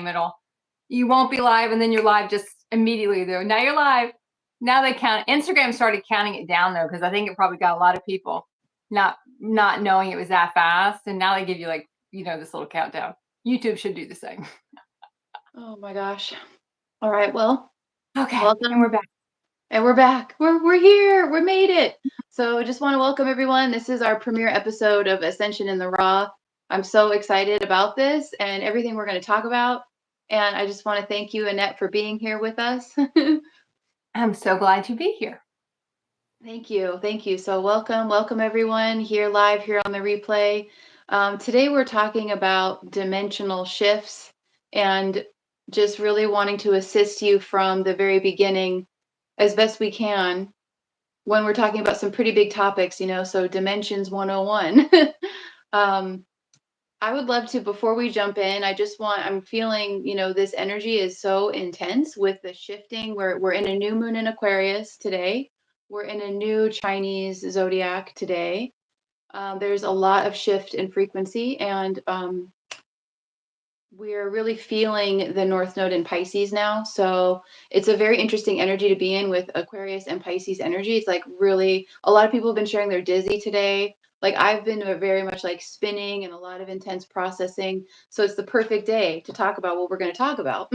time you won't be live, and then you're live just immediately though. Now you're live. Now they count. Instagram started counting it down though, because I think it probably got a lot of people not knowing it was that fast, and now they give you like, this little countdown. YouTube should do the same. Oh my gosh. All right, well, Okay, welcome. and we're back. And we're back. We're here. We made it. So I just want to welcome everyone. This is our premiere episode of Ascension in the Raw. I'm so excited about this and everything we're going to talk about. And I just want to thank you, Annette, for being here with us. I'm so glad to be here. Thank you. Thank you. So welcome everyone here live here on the replay. Today we're talking about dimensional shifts and just really wanting to assist you from the very beginning as best we can when we're talking about some pretty big topics, so Dimensions 101. I would love to, before we jump in, I'm feeling, this energy is so intense with the shifting. We're in a new moon in Aquarius today. We're in a new Chinese zodiac today. There's a lot of shift in frequency, and we're really feeling the North Node in Pisces now. So it's a very interesting energy to be in with Aquarius and Pisces energy. It's like really, a lot of people have been sharing they're dizzy today. Like I've been very much like spinning and a lot of intense processing. So it's the perfect day to talk about what we're going to talk about.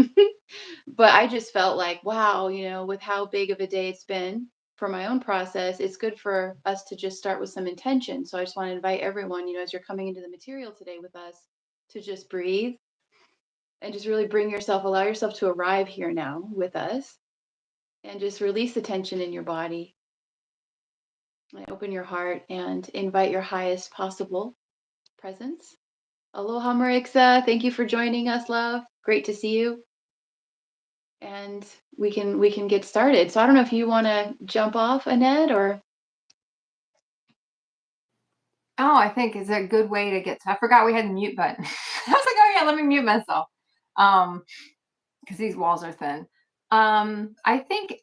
But I just felt like, wow, with how big of a day it's been for my own process, it's good for us to just start with some intention. So I just want to invite everyone, as you're coming into the material today with us, to just breathe and just really allow yourself to arrive here now with us and just release the tension in your body. And open your heart and invite your highest possible presence. Aloha, Marixa. Thank you for joining us, love. Great to see you. And we can get started. So I don't know if you want to jump off, Annette, or... Oh, I think it's a good way to get to. I forgot we had the mute button. I was like, oh yeah, let me mute myself. Because these walls are thin. I think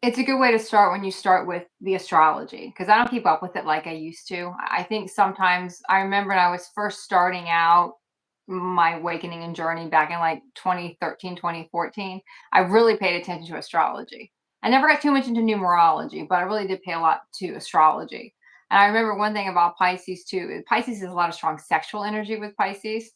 it's a good way to start when you start with the astrology, because I don't keep up with it like I used to. I think sometimes I remember when I was first starting out my awakening and journey back in like 2013, 2014, I really paid attention to astrology. I never got too much into numerology, but I really did pay a lot to astrology. And I remember one thing about Pisces too. Pisces has a lot of strong sexual energy with Pisces.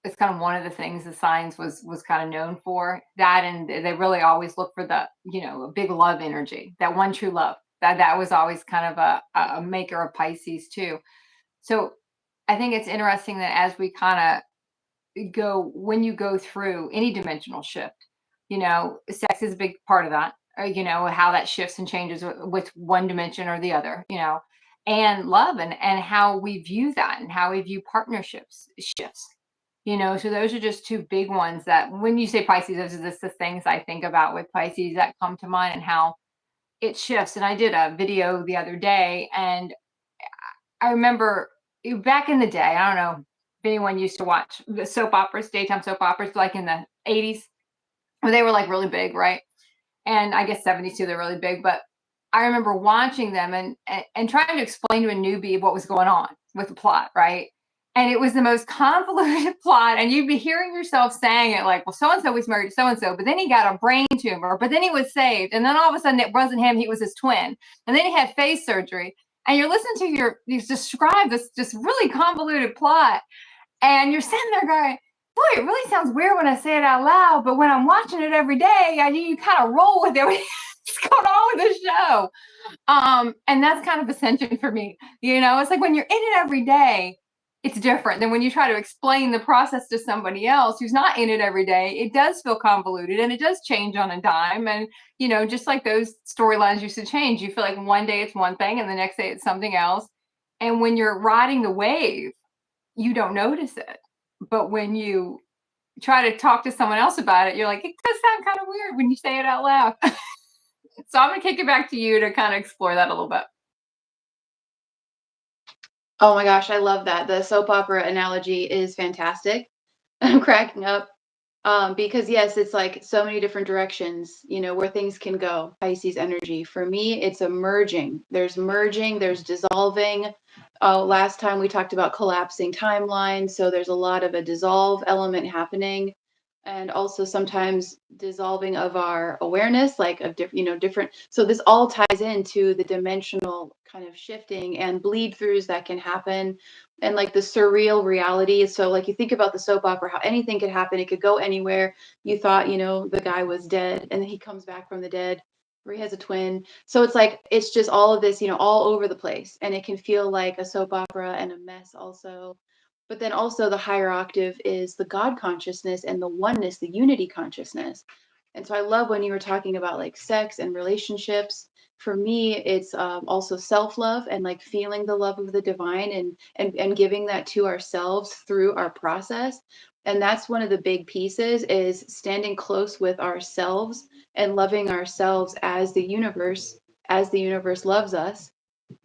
It's kind of one of the things the signs was kind of known for, that, and they really always look for the a big love energy, that one true love. That was always kind of a maker of Pisces too. So I think it's interesting that as we kind of when you go through any dimensional shift, sex is a big part of that. How that shifts and changes with one dimension or the other. And love and how we view that and how we view partnerships shifts. So those are just two big ones that when you say Pisces, those are just the things I think about with Pisces that come to mind and how it shifts. And I did a video the other day, and I remember back in the day, I don't know if anyone used to watch the soap operas, daytime soap operas, like in the 80s, where they were like really big, right? And I guess 70s too, they're really big. But I remember watching them and trying to explain to a newbie what was going on with the plot, right? And it was the most convoluted plot. And you'd be hearing yourself saying it like, well, so-and-so was married to so-and-so, but then he got a brain tumor, but then he was saved. And then all of a sudden it wasn't him, he was his twin. And then he had face surgery. And you're listening to you describe this just really convoluted plot. And you're sitting there going, boy, it really sounds weird when I say it out loud, but when I'm watching it every day, you kind of roll with it. What's going on with the show? And that's kind of Ascension for me. It's like when you're in it every day, it's different than when you try to explain the process to somebody else who's not in it every day. It does feel convoluted and it does change on a dime. And, just like those storylines used to change, you feel like one day it's one thing and the next day it's something else. And when you're riding the wave, you don't notice it. But when you try to talk to someone else about it, you're like, it does sound kind of weird when you say it out loud. So I'm going to kick it back to you to kind of explore that a little bit. Oh my gosh, I love that. The soap opera analogy is fantastic. I'm cracking up Because yes, it's like so many different directions, where things can go. Pisces energy. For me, it's a merging, there's dissolving. Last time we talked about collapsing timelines, so there's a lot of a dissolve element happening, and also sometimes dissolving of our awareness, like of different. So this all ties into the dimensional kind of shifting and bleed throughs that can happen, and like the surreal reality. So like you think about the soap opera, how anything could happen, it could go anywhere. You thought, the guy was dead, and then he comes back from the dead, or he has a twin. So it's like it's just all of this, all over the place, and it can feel like a soap opera and a mess also. But then also the higher octave is the God consciousness and the oneness, the unity consciousness. And so I love when you were talking about like sex and relationships. For me, it's also self-love and like feeling the love of the divine, and giving that to ourselves through our process. And that's one of the big pieces, is standing close with ourselves and loving ourselves as the universe loves us.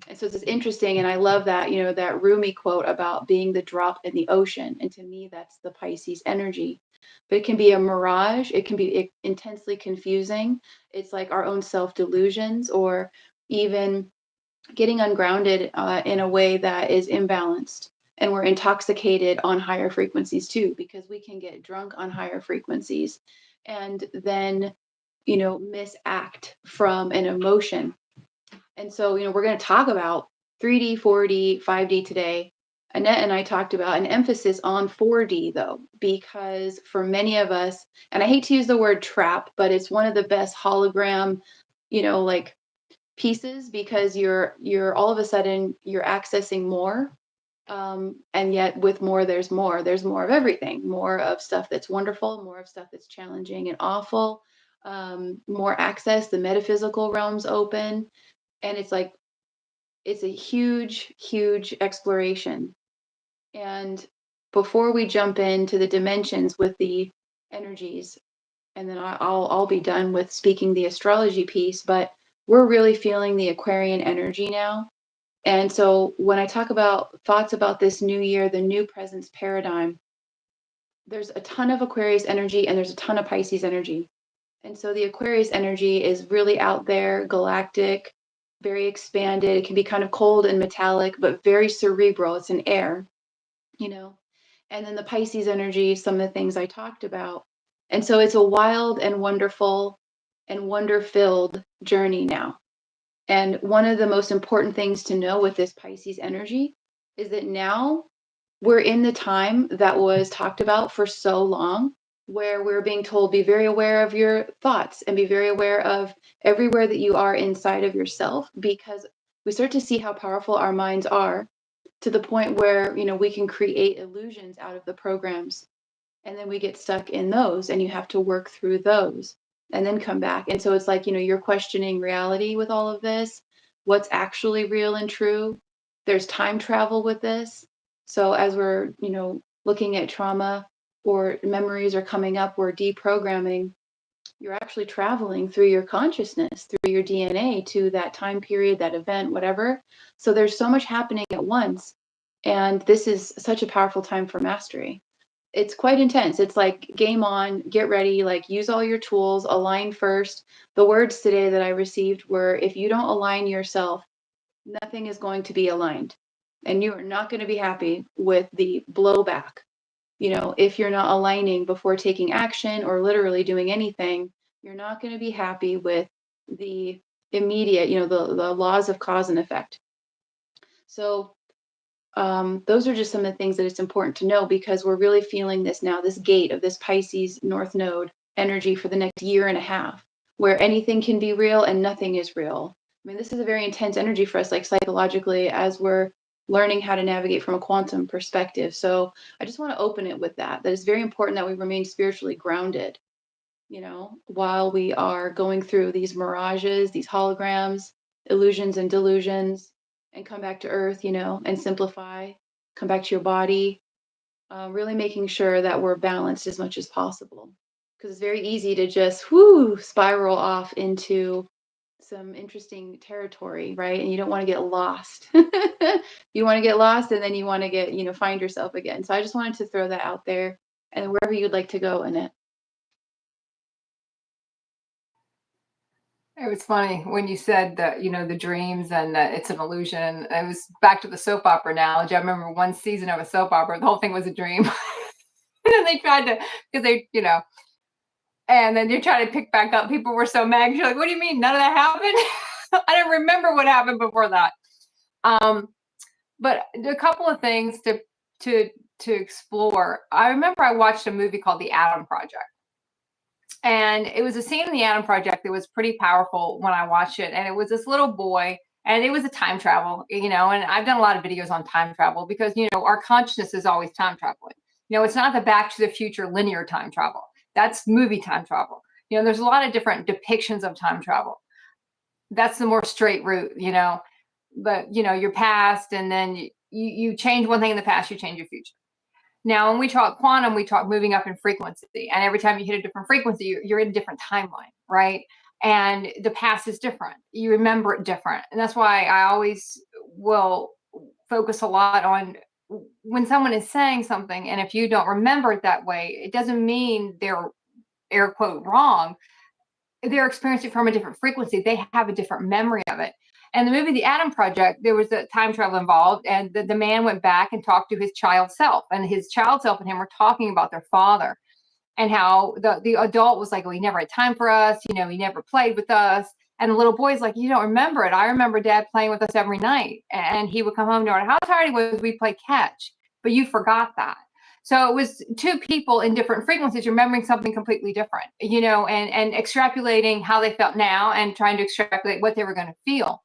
And so it's interesting, and I love that, that Rumi quote about being the drop in the ocean. And to me, that's the Pisces energy. But it can be a mirage, it can be intensely confusing. It's like our own self delusions, or even getting ungrounded in a way that is imbalanced. And we're intoxicated on higher frequencies too, because we can get drunk on higher frequencies and then, misact from an emotion. And so, we're going to talk about 3D, 4D, 5D today. Annette and I talked about an emphasis on 4D though, because for many of us, and I hate to use the word trap, but it's one of the best hologram, like pieces, because you're all of a sudden you're accessing more. And yet with more, there's more of everything, more of stuff that's wonderful, more of stuff that's challenging and awful, more access, the metaphysical realms open. And it's like, it's a huge, huge exploration. And before we jump into the dimensions with the energies, and then I'll be done with speaking the astrology piece, but we're really feeling the Aquarian energy now. And so when I talk about thoughts about this new year, the new presence paradigm, there's a ton of Aquarius energy and there's a ton of Pisces energy. And so the Aquarius energy is really out there, galactic, very expanded. It can be kind of cold and metallic, but very cerebral. It's an air, you know. And then the Pisces energy, some of the things I talked about. And so it's a wild and wonderful and wonder-filled journey now. And one of the most important things to know with this Pisces energy is that now we're in the time that was talked about for so long, where we're being told, be very aware of your thoughts and be very aware of everywhere that you are inside of yourself, because we start to see how powerful our minds are, to the point where, we can create illusions out of the programs, and then we get stuck in those, and you have to work through those and then come back. And so it's like, you're questioning reality with all of this, what's actually real and true. There's time travel with this. So as we're, looking at trauma, or memories are coming up, we're deprogramming, you're actually traveling through your consciousness, through your DNA, to that time period, that event, whatever. So there's so much happening at once. And this is such a powerful time for mastery. It's quite intense. It's like game on, get ready, like use all your tools, align first. The words today that I received were, if you don't align yourself, nothing is going to be aligned. And you are not going to be happy with the blowback. If you're not aligning before taking action or literally doing anything, you're not going to be happy with the immediate, the laws of cause and effect. So those are just some of the things that it's important to know, because we're really feeling this now, this gate of this Pisces North Node energy for the next year and a half, where anything can be real and nothing is real. I mean, this is a very intense energy for us, like psychologically, as we're learning how to navigate from a quantum perspective. So I just want to open it with that it's very important that we remain spiritually grounded, while we are going through these mirages, these holograms, illusions and delusions, and come back to earth, and simplify, come back to your body, really making sure that we're balanced as much as possible. Because it's very easy to just spiral off into some interesting territory, right? And you don't want to get lost. You want to get lost, and then you want to get, find yourself again. So I just wanted to throw that out there, and wherever you'd like to go, Annette. It was funny when you said that, the dreams and that it's an illusion. It was back to the soap opera analogy. I remember one season of a soap opera, the whole thing was a dream. And then they tried to, because and then they tried to pick back up. People were so mad. You're like, what do you mean? None of that happened? I don't remember what happened before that. But a couple of things to explore. I remember I watched a movie called The Atom Project. And it was a scene in the Atom Project that was pretty powerful when I watched it. And it was this little boy, and it was a time travel, and I've done a lot of videos on time travel because, our consciousness is always time traveling. It's not the Back to the Future linear time travel. That's movie time travel. There's a lot of different depictions of time travel. That's the more straight route, but, your past, and then you change one thing in the past, you change your future. Now, when we talk quantum, we talk moving up in frequency. And every time you hit a different frequency, you're in a different timeline, right? And the past is different. You remember it different. And that's why I always will focus a lot on when someone is saying something. And if you don't remember it that way, it doesn't mean they're air quote wrong. They're experiencing it from a different frequency. They have a different memory of it. And the movie The Atom Project, there was a time travel involved, and the man went back and talked to his child self, and his child self and him were talking about their father and how the adult was like, well, he never had time for us, he never played with us. And the little boy's like, you don't remember it. I remember dad playing with us every night. And he would come home no matter how tired he was, we play catch, but you forgot that. So it was two people in different frequencies remembering something completely different, and extrapolating how they felt now and trying to extrapolate what they were going to feel.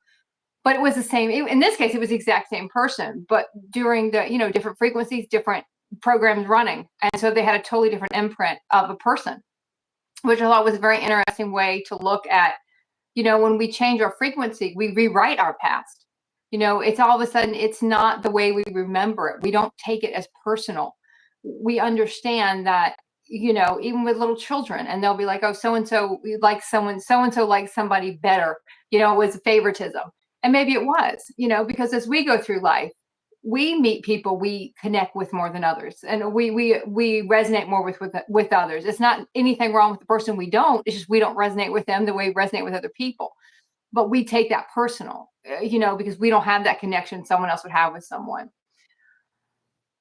But it was the same. In this case, it was the exact same person, but during the, different frequencies, different programs running. And so they had a totally different imprint of a person, which I thought was a very interesting way to look at, when we change our frequency, we rewrite our past. It's all of a sudden, it's not the way we remember it. We don't take it as personal. We understand that, even with little children, and they'll be like, oh, so-and-so like someone, so-and-so likes somebody better, it was favoritism. And maybe it was, because as we go through life, we meet people we connect with more than others, and we resonate more with others. It's not anything wrong with the person we don't. It's just we don't resonate with them the way we resonate with other people. But we take that personal, because we don't have that connection someone else would have with someone.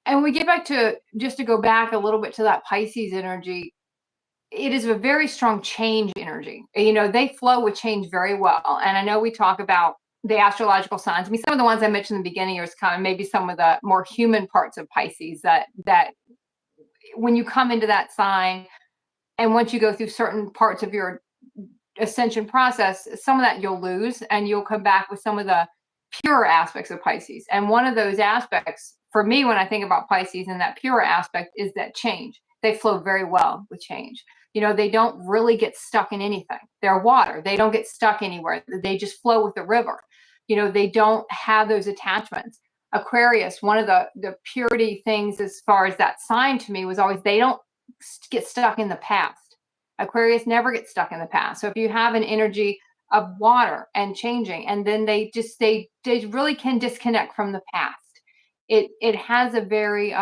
And we get back to, just to go back a little bit to that Pisces energy, it is a very strong change energy. They flow with change very well. And I know we talk about the astrological signs. I mean, some of the ones I mentioned in the beginning are kind of maybe some of the more human parts of Pisces that when you come into that sign, and once you go through certain parts of your ascension process, some of that you'll lose, and you'll come back with some of the pure aspects of Pisces. And one of those aspects for me, when I think about Pisces and that pure aspect, is that change. They flow very well with change. They don't really get stuck in anything. They're water. They don't get stuck anywhere. They just flow with the river. They don't have those attachments. Aquarius, one of the purity things as far as that sign to me was always, they don't get stuck in the past. Aquarius never gets stuck in the past. So if you have an energy of water and changing, and then they really can disconnect from the past. It has a very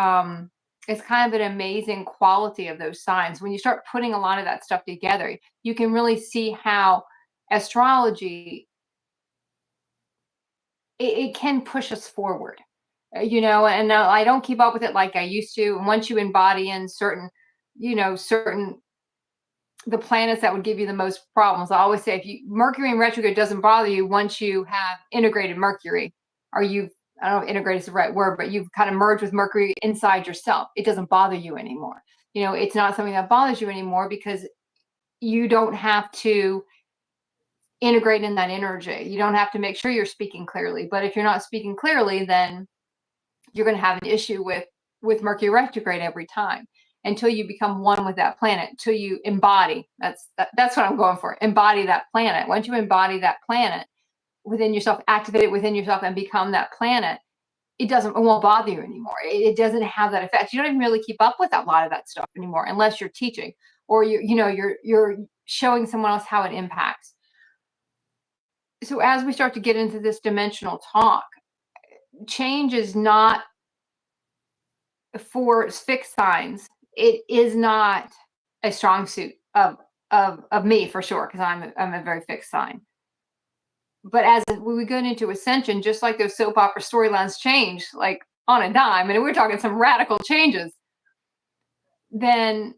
it's kind of an amazing quality of those signs. When you start putting a lot of that stuff together, you can really see how astrology, it can push us forward, and I don't keep up with it like I used to. And once you embody in certain the planets that would give you the most problems, I always say, if Mercury in retrograde doesn't bother you once you have integrated Mercury, or I don't know if integrate is the right word, but you've kind of merged with Mercury inside yourself, it doesn't bother you anymore. It's not something that bothers you anymore, because you don't have to integrate in that energy. You don't have to make sure you're speaking clearly. But if you're not speaking clearly, then you're going to have an issue with Mercury retrograde every time, until you become one with that planet, until you embody. That's what I'm going for. Embody that planet. Once you embody that planet within yourself, activate it within yourself, and become that planet, it won't bother you anymore. It doesn't have that effect. You don't even really keep up with a lot of that stuff anymore, unless you're teaching, or you're showing someone else how it impacts. So as we start to get into this dimensional talk, change is not, for fixed signs, it is not a strong suit of of me for sure, because I'm a very fixed sign. But as we go into Ascension, just like those soap opera storylines change, like on a dime, and we're talking some radical changes, then,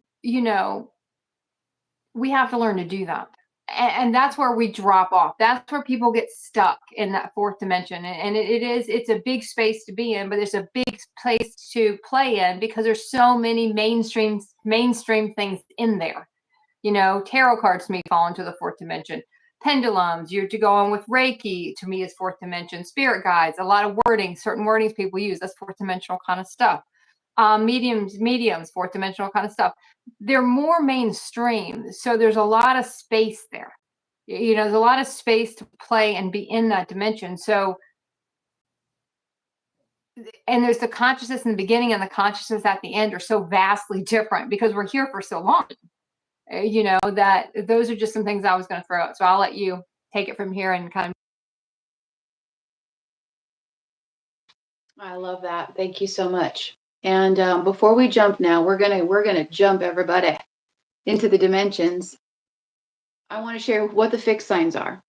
we have to learn to do that. And that's where we drop off. That's where people get stuck in that fourth dimension. And it's a big space to be in, but there's a big place to play in because there's so many mainstream things in there. Tarot cards to me fall into the fourth dimension. Pendulums, you're to go on with Reiki, to me is fourth dimension. Spirit guides, a lot of wording, certain wordings people use, that's fourth dimensional kind of stuff. Mediums, fourth dimensional kind of stuff. They're more mainstream, so there's a lot of space there. There's a lot of space to play and be in that dimension. So, and there's the consciousness in the beginning and the consciousness at the end are so vastly different because we're here for so long. That those are just some things I was going to throw out. So I'll let you take it from here and kind of. I love that. Thank you so much. And before we jump now, we're gonna jump everybody into the dimensions. I want to share what the fixed signs are.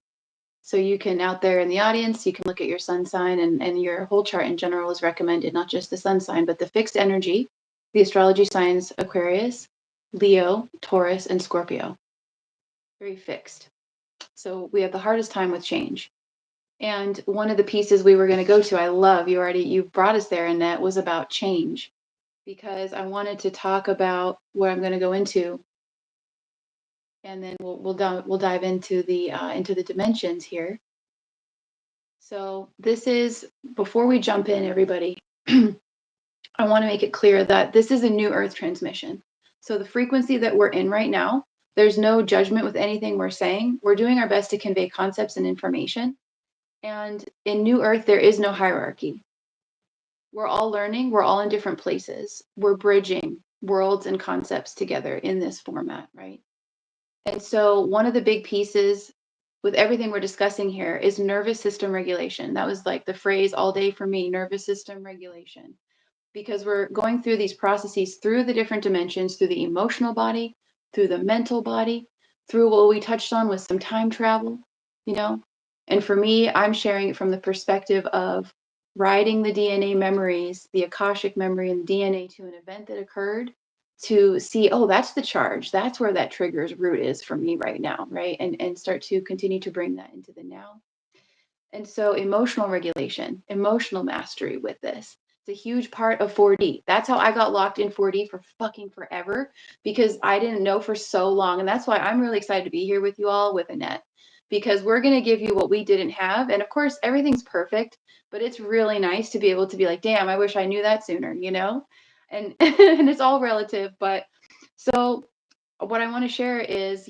So you can, out there in the audience, you can look at your sun sign and your whole chart in general is recommended, not just the sun sign, but the fixed energy, the astrology signs, Aquarius, Leo, Taurus, and Scorpio. Very fixed. So we have the hardest time with change. And one of the pieces we were going to go to, I love, you brought us there, Annette, was about change. Because I wanted to talk about what I'm going to go into, and then we'll dive into the dimensions here. So this is, before we jump in, everybody, I want to make it clear that this is a new Earth transmission. So the frequency that we're in right now, there's no judgment with anything we're saying. We're doing our best to convey concepts and information. And in New Earth, there is no hierarchy. We're all learning. We're all in different places. We're bridging worlds and concepts together in this format, right? And so one of the big pieces with everything we're discussing here is nervous system regulation. That was like the phrase all day for me, nervous system regulation, because we're going through these processes through the different dimensions, through the emotional body, through the mental body, through what we touched on with some time travel, And for me, I'm sharing it from the perspective of writing the DNA memories, the Akashic memory and the DNA to an event that occurred to see, oh, that's the charge. That's where that trigger's root is for me right now, right? And start to continue to bring that into the now. And so emotional regulation, emotional mastery with this. It's a huge part of 4D. That's how I got locked in 4D for fucking forever because I didn't know for so long. And that's why I'm really excited to be here with you all with Annette because we're going to give you what we didn't have. And of course, everything's perfect, but it's really nice to be able to be like, damn, I wish I knew that sooner, And, and it's all relative. But so what I want to share is,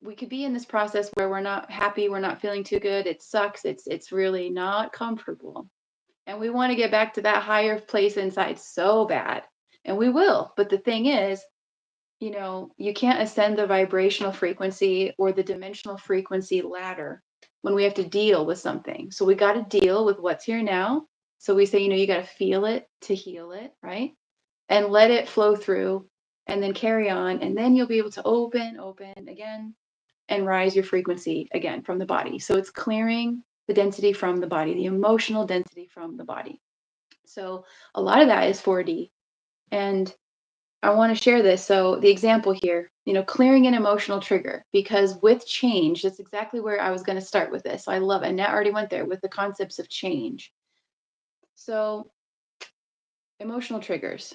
we could be in this process where we're not happy, we're not feeling too good, it sucks, it's really not comfortable. And we want to get back to that higher place inside so bad. And we will. But the thing is, you can't ascend the vibrational frequency or the dimensional frequency ladder when we have to deal with something. So we got to deal with what's here now. So we say, you got to feel it to heal it, right? And let it flow through and then carry on. And then you'll be able to open again and rise your frequency again from the body. So it's clearing the density from the body, the emotional density from the body. So a lot of that is 4D. And I want to share this. So the example here, clearing an emotional trigger, because with change, that's exactly where I was going to start with this. So I love it. Annette already went there with the concepts of change. So emotional triggers.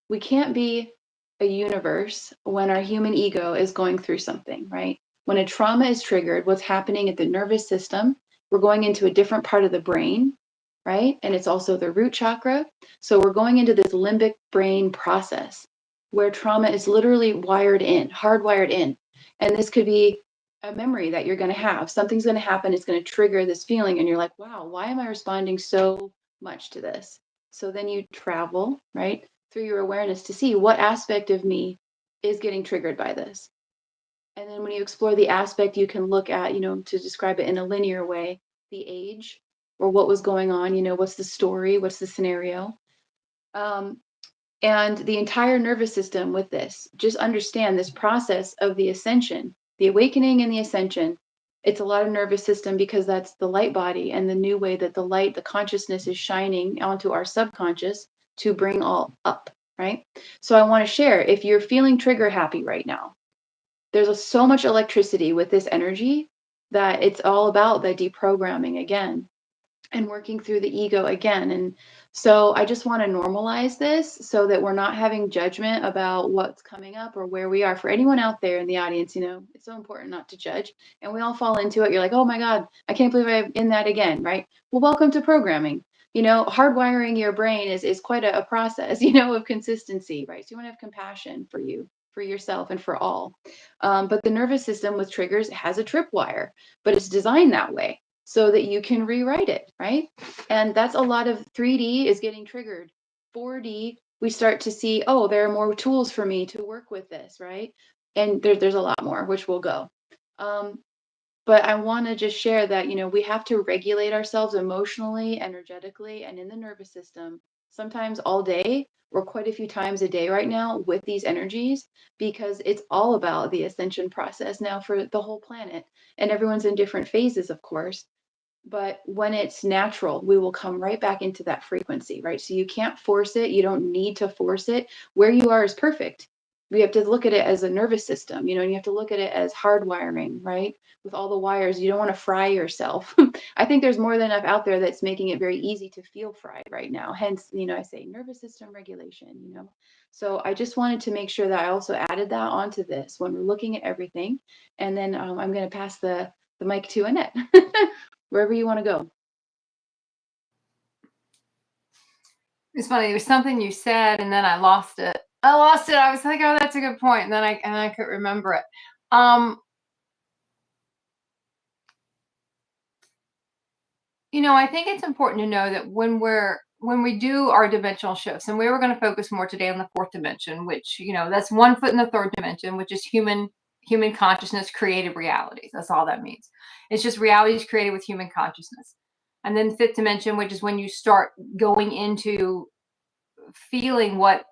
We can't be a universe when our human ego is going through something, right? When a trauma is triggered, what's happening at the nervous system, we're going into a different part of the brain, right? And it's also the root chakra. So we're going into this limbic brain process where trauma is literally hardwired in. And this could be a memory that you're going to have. Something's going to happen. It's going to trigger this feeling. And you're like, wow, why am I responding so much to this? So then you travel, right, through your awareness to see what aspect of me is getting triggered by this. And then when you explore the aspect, you can look at, to describe it in a linear way, the age or what was going on, what's the story, what's the scenario. And the entire nervous system with this, just understand this process of the ascension, the awakening and the ascension. It's a lot of nervous system because that's the light body and the new way that the light, the consciousness is shining onto our subconscious to bring all up, right? So I want to share, if you're feeling trigger happy right now, there's so much electricity with this energy that it's all about the deprogramming again and working through the ego again. And so I just want to normalize this so that we're not having judgment about what's coming up or where we are. For anyone out there in the audience, it's so important not to judge. And we all fall into it. You're like, oh my God, I can't believe I'm in that again, right? Well, welcome to programming. Hardwiring your brain is quite a process, of consistency, right? So you want to have compassion for you, for yourself, and for all. But the nervous system with triggers has a tripwire, but it's designed that way so that you can rewrite it, right? And that's a lot of 3D is getting triggered. 4D, we start to see, oh, there are more tools for me to work with this, right? And there's a lot more, which will go. But I want to just share that, we have to regulate ourselves emotionally, energetically, and in the nervous system, sometimes all day or quite a few times a day right now with these energies, because it's all about the ascension process now for the whole planet. And everyone's in different phases, of course. But when it's natural, we will come right back into that frequency, right? So you can't force it. You don't need to force it. Where you are is perfect. We have to look at it as a nervous system, and you have to look at it as hardwiring, right? With all the wires, you don't want to fry yourself. I think there's more than enough out there that's making it very easy to feel fried right now. Hence, I say nervous system regulation. So I just wanted to make sure that I also added that onto this when we're looking at everything. And then I'm going to pass the mic to Annette. Wherever you want to go. It's funny. There was something you said, and then I lost it. I was like, "Oh, that's a good point," and then I couldn't remember it. I think it's important to know that when we do our dimensional shifts, and we were going to focus more today on the fourth dimension, which that's one foot in the third dimension, which is human consciousness, created realities. That's all that means. It's just realities created with human consciousness. And then fifth dimension, which is when you start going into feeling what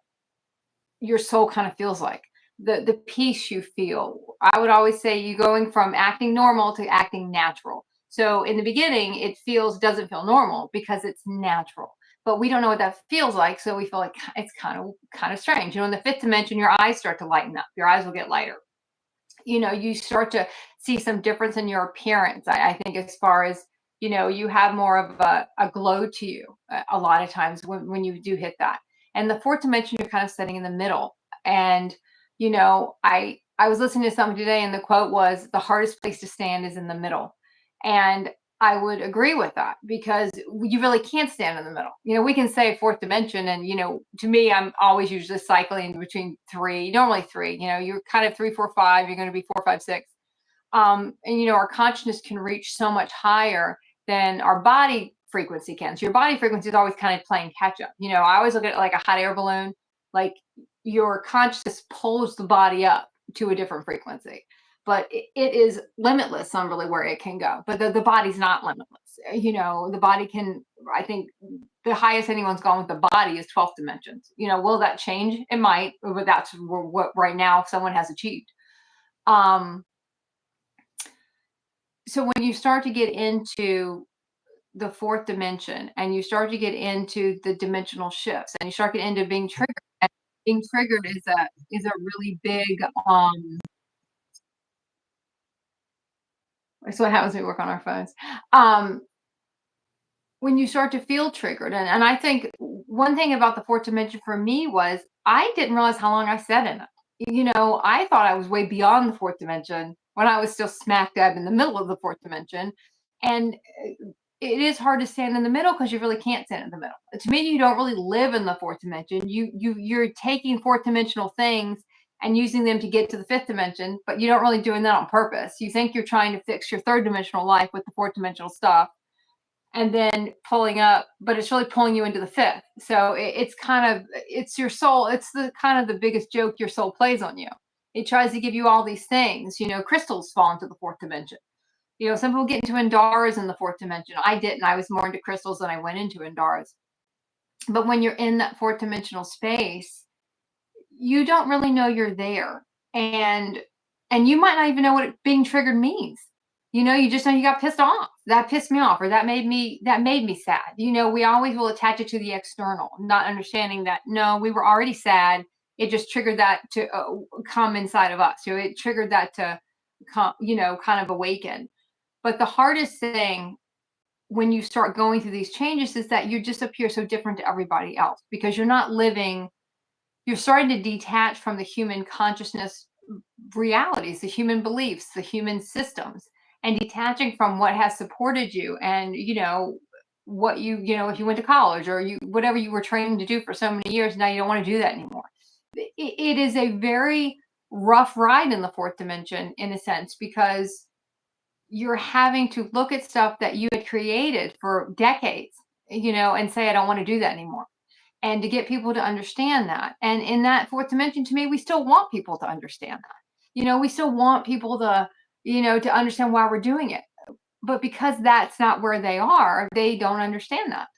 your soul kind of feels like, the peace you feel. I would always say you going from acting normal to acting natural. So in the beginning, it doesn't feel normal because it's natural, but we don't know what that feels like. So we feel like it's kind of strange. In the fifth dimension, your eyes start to lighten up. Your eyes will get lighter. You start to see some difference in your appearance. I think as far as, you have more of a glow to you a lot of times when you do hit that. And the fourth dimension, you're kind of sitting in the middle. And, I was listening to something today, and the quote was, the hardest place to stand is in the middle. And I would agree with that, because you really can't stand in the middle. We can say fourth dimension, and, to me, I'm always usually cycling between three, normally three. You're kind of 3, 4, 5, you're going to be 4, 5, 6. And, our consciousness can reach so much higher than our body frequency can. So your body frequency is always kind of playing catch up. I always look at it like a hot air balloon. Like, your consciousness pulls the body up to a different frequency, but it is limitless on really where it can go. But the body's not limitless. The body can, I think the highest anyone's gone with the body is 12th dimensions. Will that change? It might, but that's what right now someone has achieved. So when you start to get into the fourth dimension, and you start to get into the dimensional shifts, and you start getting into being triggered, and being triggered is a really big it's what happens when we work on our phones. When you start to feel triggered, and I think one thing about the fourth dimension for me was I didn't realize how long I sat in it. I thought I was way beyond the fourth dimension when I was still smack dab in the middle of the fourth dimension. And it is hard to stand in the middle because you really can't stand in the middle. To me, you don't really live in the fourth dimension. You're taking fourth dimensional things and using them to get to the fifth dimension, but you don't really doing that on purpose. You think you're trying to fix your third dimensional life with the fourth dimensional stuff, and then pulling up, but it's really pulling you into the fifth. So it's your soul. It's the kind of the biggest joke your soul plays on you. It tries to give you all these things. Crystals fall into the fourth dimension. Some people get into Indaras in the fourth dimension. I didn't. I was more into crystals than I went into Indaras. But when you're in that fourth dimensional space, you don't really know you're there. And you might not even know what being triggered means. You just know you got pissed off. That pissed me off, or that made me sad. We always will attach it to the external, not understanding that no, we were already sad. It just triggered that to come inside of us. It triggered that to come, kind of awaken. But the hardest thing when you start going through these changes is that you just appear so different to everybody else, because you're starting to detach from the human consciousness realities, the human beliefs, the human systems, and detaching from what has supported you and, what if you went to college or whatever you were training to do for so many years, now you don't want to do that anymore. It is a very rough ride in the fourth dimension, in a sense, because you're having to look at stuff that you had created for decades, and say, I don't want to do that anymore. And to get people to understand that. And in that fourth dimension, to me, we still want people to understand that. We still want people to understand why we're doing it. But because that's not where they are, they don't understand that.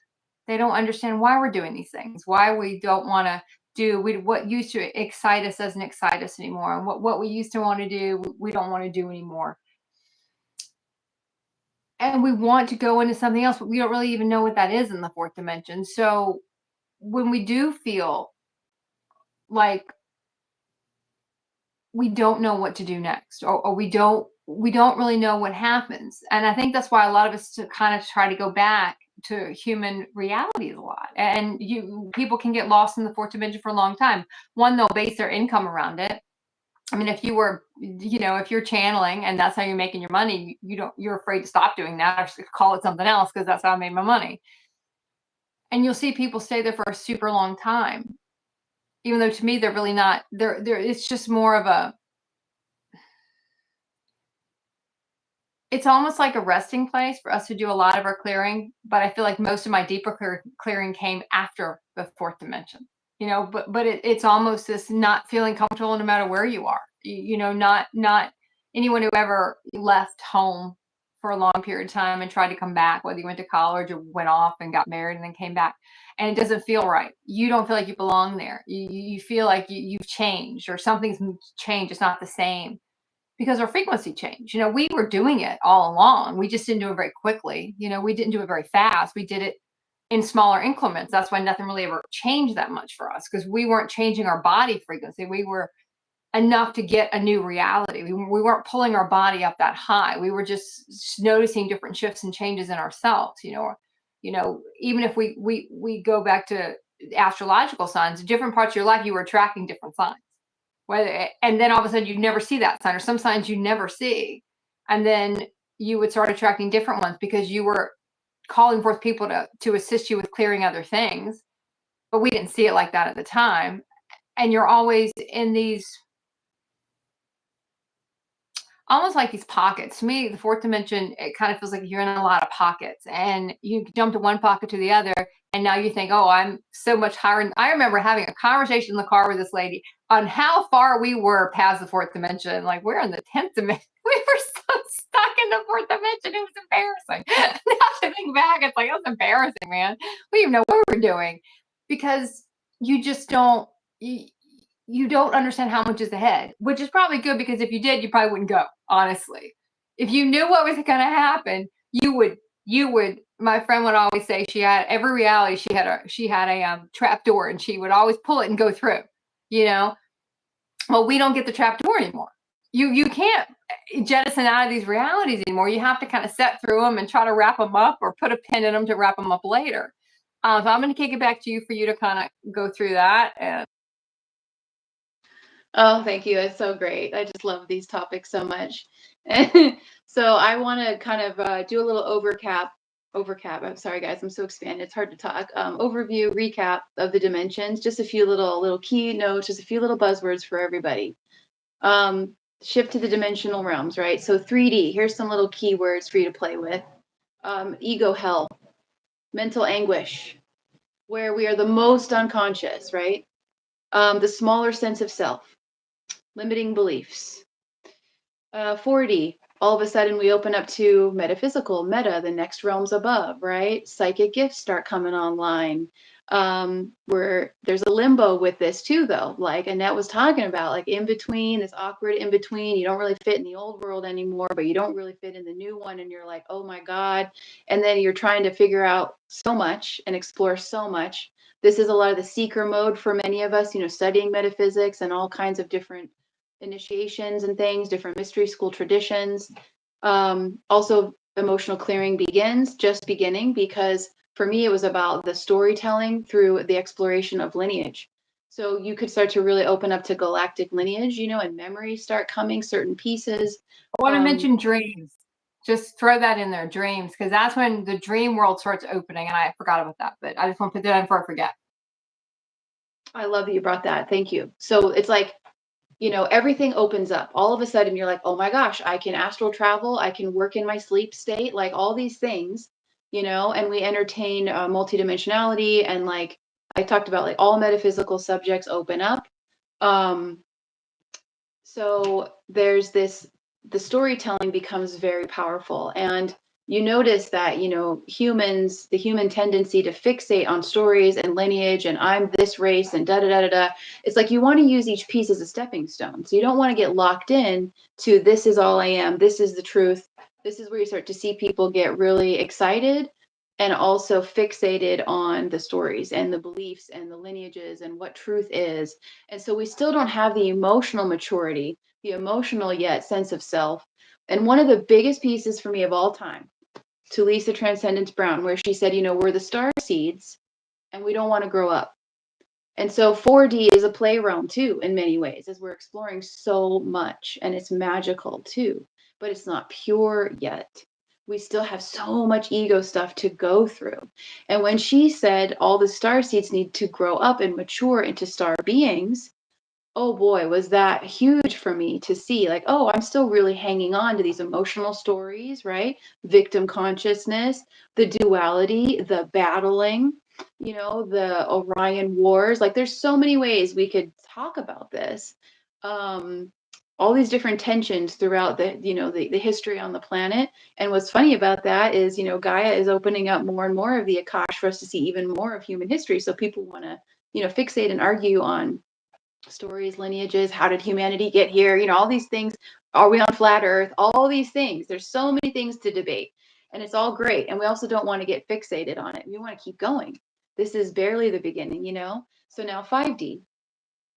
They don't understand why we're doing these things, why we don't want to do what used to excite us doesn't excite us anymore. And what we used to want to do, we don't want to do anymore. And we want to go into something else, but we don't really even know what that is in the fourth dimension. So when we do feel like we don't know what to do next, or we don't really know what happens, and I think that's why a lot of us to kind of try to go back to human realities a lot. And people can get lost in the fourth dimension for a long time. One, they'll base their income around it. I mean, if you're channeling and that's how you're making your money, you're afraid to stop doing that or call it something else, because that's how I made my money. And you'll see people stay there for a super long time, even though to me they're really not. It's just more of a. It's almost like a resting place for us to do a lot of our clearing, but I feel like most of my deeper clearing came after the fourth dimension. But it's almost this not feeling comfortable no matter where you are. Not anyone who ever left home for a long period of time and tried to come back, whether you went to college or went off and got married and then came back, and it doesn't feel right. You don't feel like you belong there. You feel like you've changed, or something's changed. It's not the same. Because our frequency changed. We were doing it all along. We just didn't do it very quickly. We didn't do it very fast. We did it in smaller increments. That's why nothing really ever changed that much for us, because we weren't changing our body frequency. We were enough to get a new reality. We weren't pulling our body up that high. We were just noticing different shifts and changes in ourselves. Even if we go back to astrological signs, different parts of your life, you were attracting different signs. And then all of a sudden you'd never see that sign, or some signs you never see. And then you would start attracting different ones because you were calling forth people to assist you with clearing other things. But we didn't see it like that at the time. And you're always in these, almost like these pockets. To me, the fourth dimension, it kind of feels like you're in a lot of pockets, and you jump to one pocket to the other, and now you think, oh, I'm so much higher. I remember having a conversation in the car with this lady on how far we were past the fourth dimension. Like, we're in the 10th dimension. We were so stuck in the fourth dimension. It was embarrassing. Now to think back, it's like, it was embarrassing, man. We didn't even know what we were doing, because you just don't. You don't understand how much is ahead, which is probably good, because if you did, you probably wouldn't go, honestly. If you knew what was going to happen, you would. My friend would always say she had every reality. She had a trap door, and she would always pull it and go through. Well, we don't get the trap door anymore. You can't jettison out of these realities anymore. You have to kind of set through them and try to wrap them up, or put a pin in them to wrap them up later. So I'm going to kick it back to you for you to kind of go through that. And Oh, thank you. It's so great. I just love these topics so much. So I want to kind of do a little overcap. I'm sorry, guys. I'm so expanded. It's hard to talk. Overview, recap of the dimensions. Just a few little key notes. Just a few little buzzwords for everybody. Shift to the dimensional realms, right? So 3D. Here's some little keywords for you to play with. Ego hell, mental anguish, where we are the most unconscious, right? The smaller sense of self. Limiting beliefs. 4D, all of a sudden we open up to metaphysical, meta, the next realms above, right? Psychic gifts start coming online. Where there's a limbo with this too, though, like Annette was talking about, like in between, this awkward in between. You don't really fit in the old world anymore, but you don't really fit in the new one, and you're like, oh my God. And then you're trying to figure out so much and explore so much. This is a lot of the seeker mode for many of us, studying metaphysics and all kinds of different initiations and things, different mystery school traditions. Also, emotional clearing just beginning, because for me, it was about the storytelling through the exploration of lineage. So you could start to really open up to galactic lineage, and memories start coming, certain pieces. I want to Um, mention dreams. Just throw that in there, dreams, because that's when the dream world starts opening. And I forgot about that, but I just want to put that in before I forget. I love that you brought that. Thank you. So it's like, everything opens up. All of a sudden, you're like, oh my gosh, I can astral travel. I can work in my sleep state, like all these things, and we entertain multidimensionality. And like I talked about, like all metaphysical subjects open up. Um, so there's the storytelling becomes very powerful. And you notice that, the human tendency to fixate on stories and lineage and I'm this race and da da da da da. It's like you want to use each piece as a stepping stone. So you don't want to get locked in to this is all I am, this is the truth. This is where you start to see people get really excited and also fixated on the stories and the beliefs and the lineages and what truth is. And so we still don't have the emotional maturity, the emotional yet sense of self. And one of the biggest pieces for me of all time, to Lisa Transcendence Brown, where she said, we're the star seeds and we don't want to grow up. And so 4D is a play realm too, in many ways, as we're exploring so much, and it's magical too, but it's not pure yet. We still have so much ego stuff to go through. And when she said all the star seeds need to grow up and mature into star beings, oh boy, was that huge for me to see, like, oh, I'm still really hanging on to these emotional stories, right? Victim consciousness, the duality, the battling, the Orion Wars. Like, there's so many ways we could talk about this. Um, all these different tensions throughout the history on the planet. And what's funny about that is, Gaia is opening up more and more of the Akash for us to see even more of human history. So people want to, fixate and argue on stories, lineages, how did humanity get here? All these things. Are we on flat Earth? All these things. There's so many things to debate, and it's all great. And we also don't want to get fixated on it. We want to keep going. This is barely the beginning, So now 5D,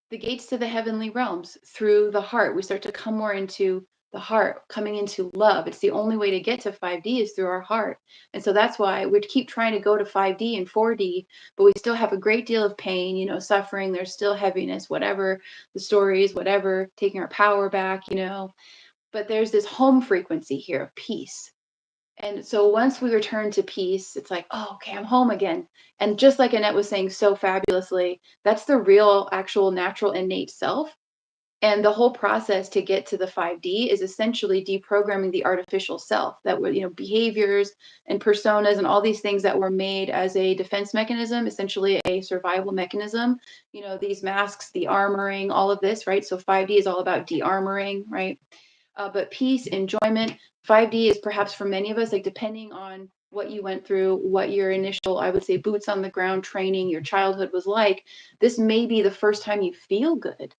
the gates to the heavenly realms through the heart. We start to come more into the heart, coming into love. It's the only way to get to 5D is through our heart. And so that's why we keep trying to go to 5D and 4D, but we still have a great deal of pain, suffering. There's still heaviness, whatever the stories, whatever, taking our power back. But there's this home frequency here of peace. And so once we return to peace, it's like, oh, okay, I'm home again. And just like Annette was saying so fabulously, that's the real, actual, natural, innate self. And the whole process to get to the 5D is essentially deprogramming the artificial self that were, behaviors and personas and all these things that were made as a defense mechanism, essentially a survival mechanism. These masks, the armoring, all of this, right? So 5D is all about de-armoring, right? But peace, enjoyment, 5D is perhaps for many of us, like depending on what you went through, what your initial, I would say, boots on the ground training, your childhood was like, this may be the first time you feel good.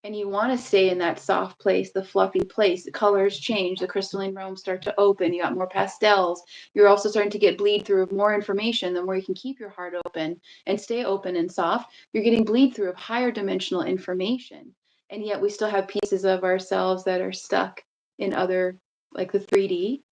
And you want to stay in that soft place, the fluffy place. The colors change, the crystalline realms start to open. You got more pastels. You're also starting to get bleed through of more information. The more you can keep your heart open and stay open and soft, you're getting bleed through of higher dimensional information. And yet we still have pieces of ourselves that are stuck in other, like the 3D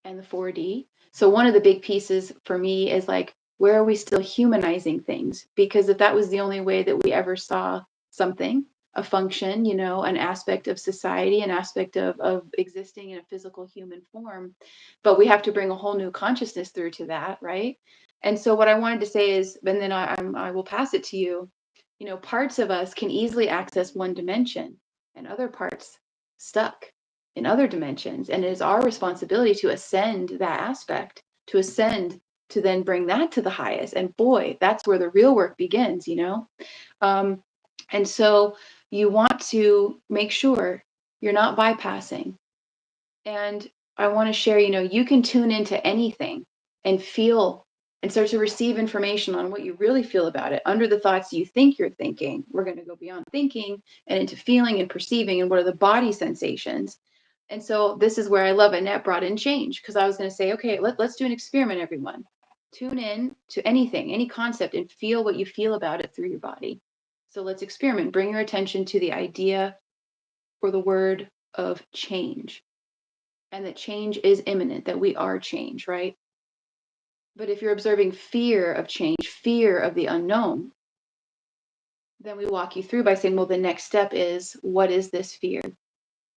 and the 4D. So one of the big pieces for me is like, where are we still humanizing things? Because if that was the only way that we ever saw something, a function, an aspect of society, an aspect of existing in a physical human form, but we have to bring a whole new consciousness through to that, right? And so what I wanted to say is, and then I will pass it to you, parts of us can easily access one dimension and other parts stuck in other dimensions. And it is our responsibility to ascend that aspect, to ascend, to then bring that to the highest. And boy, that's where the real work begins. And so you want to make sure you're not bypassing And I want to share, you can tune into anything and feel and start to receive information on what you really feel about it under the thoughts you think you're thinking. We're going to go beyond thinking and into feeling and perceiving and what are the body sensations. And so this is where I love Annette brought in change, because I was going to say, okay, let's do an experiment, everyone. Tune in to anything, any concept, and feel what you feel about it through your body. So let's experiment. Bring your attention to the idea or the word of change, and that change is imminent, that we are change, right? But if you're observing fear of change, fear of the unknown, then we walk you through by saying, well, the next step is, what is this fear?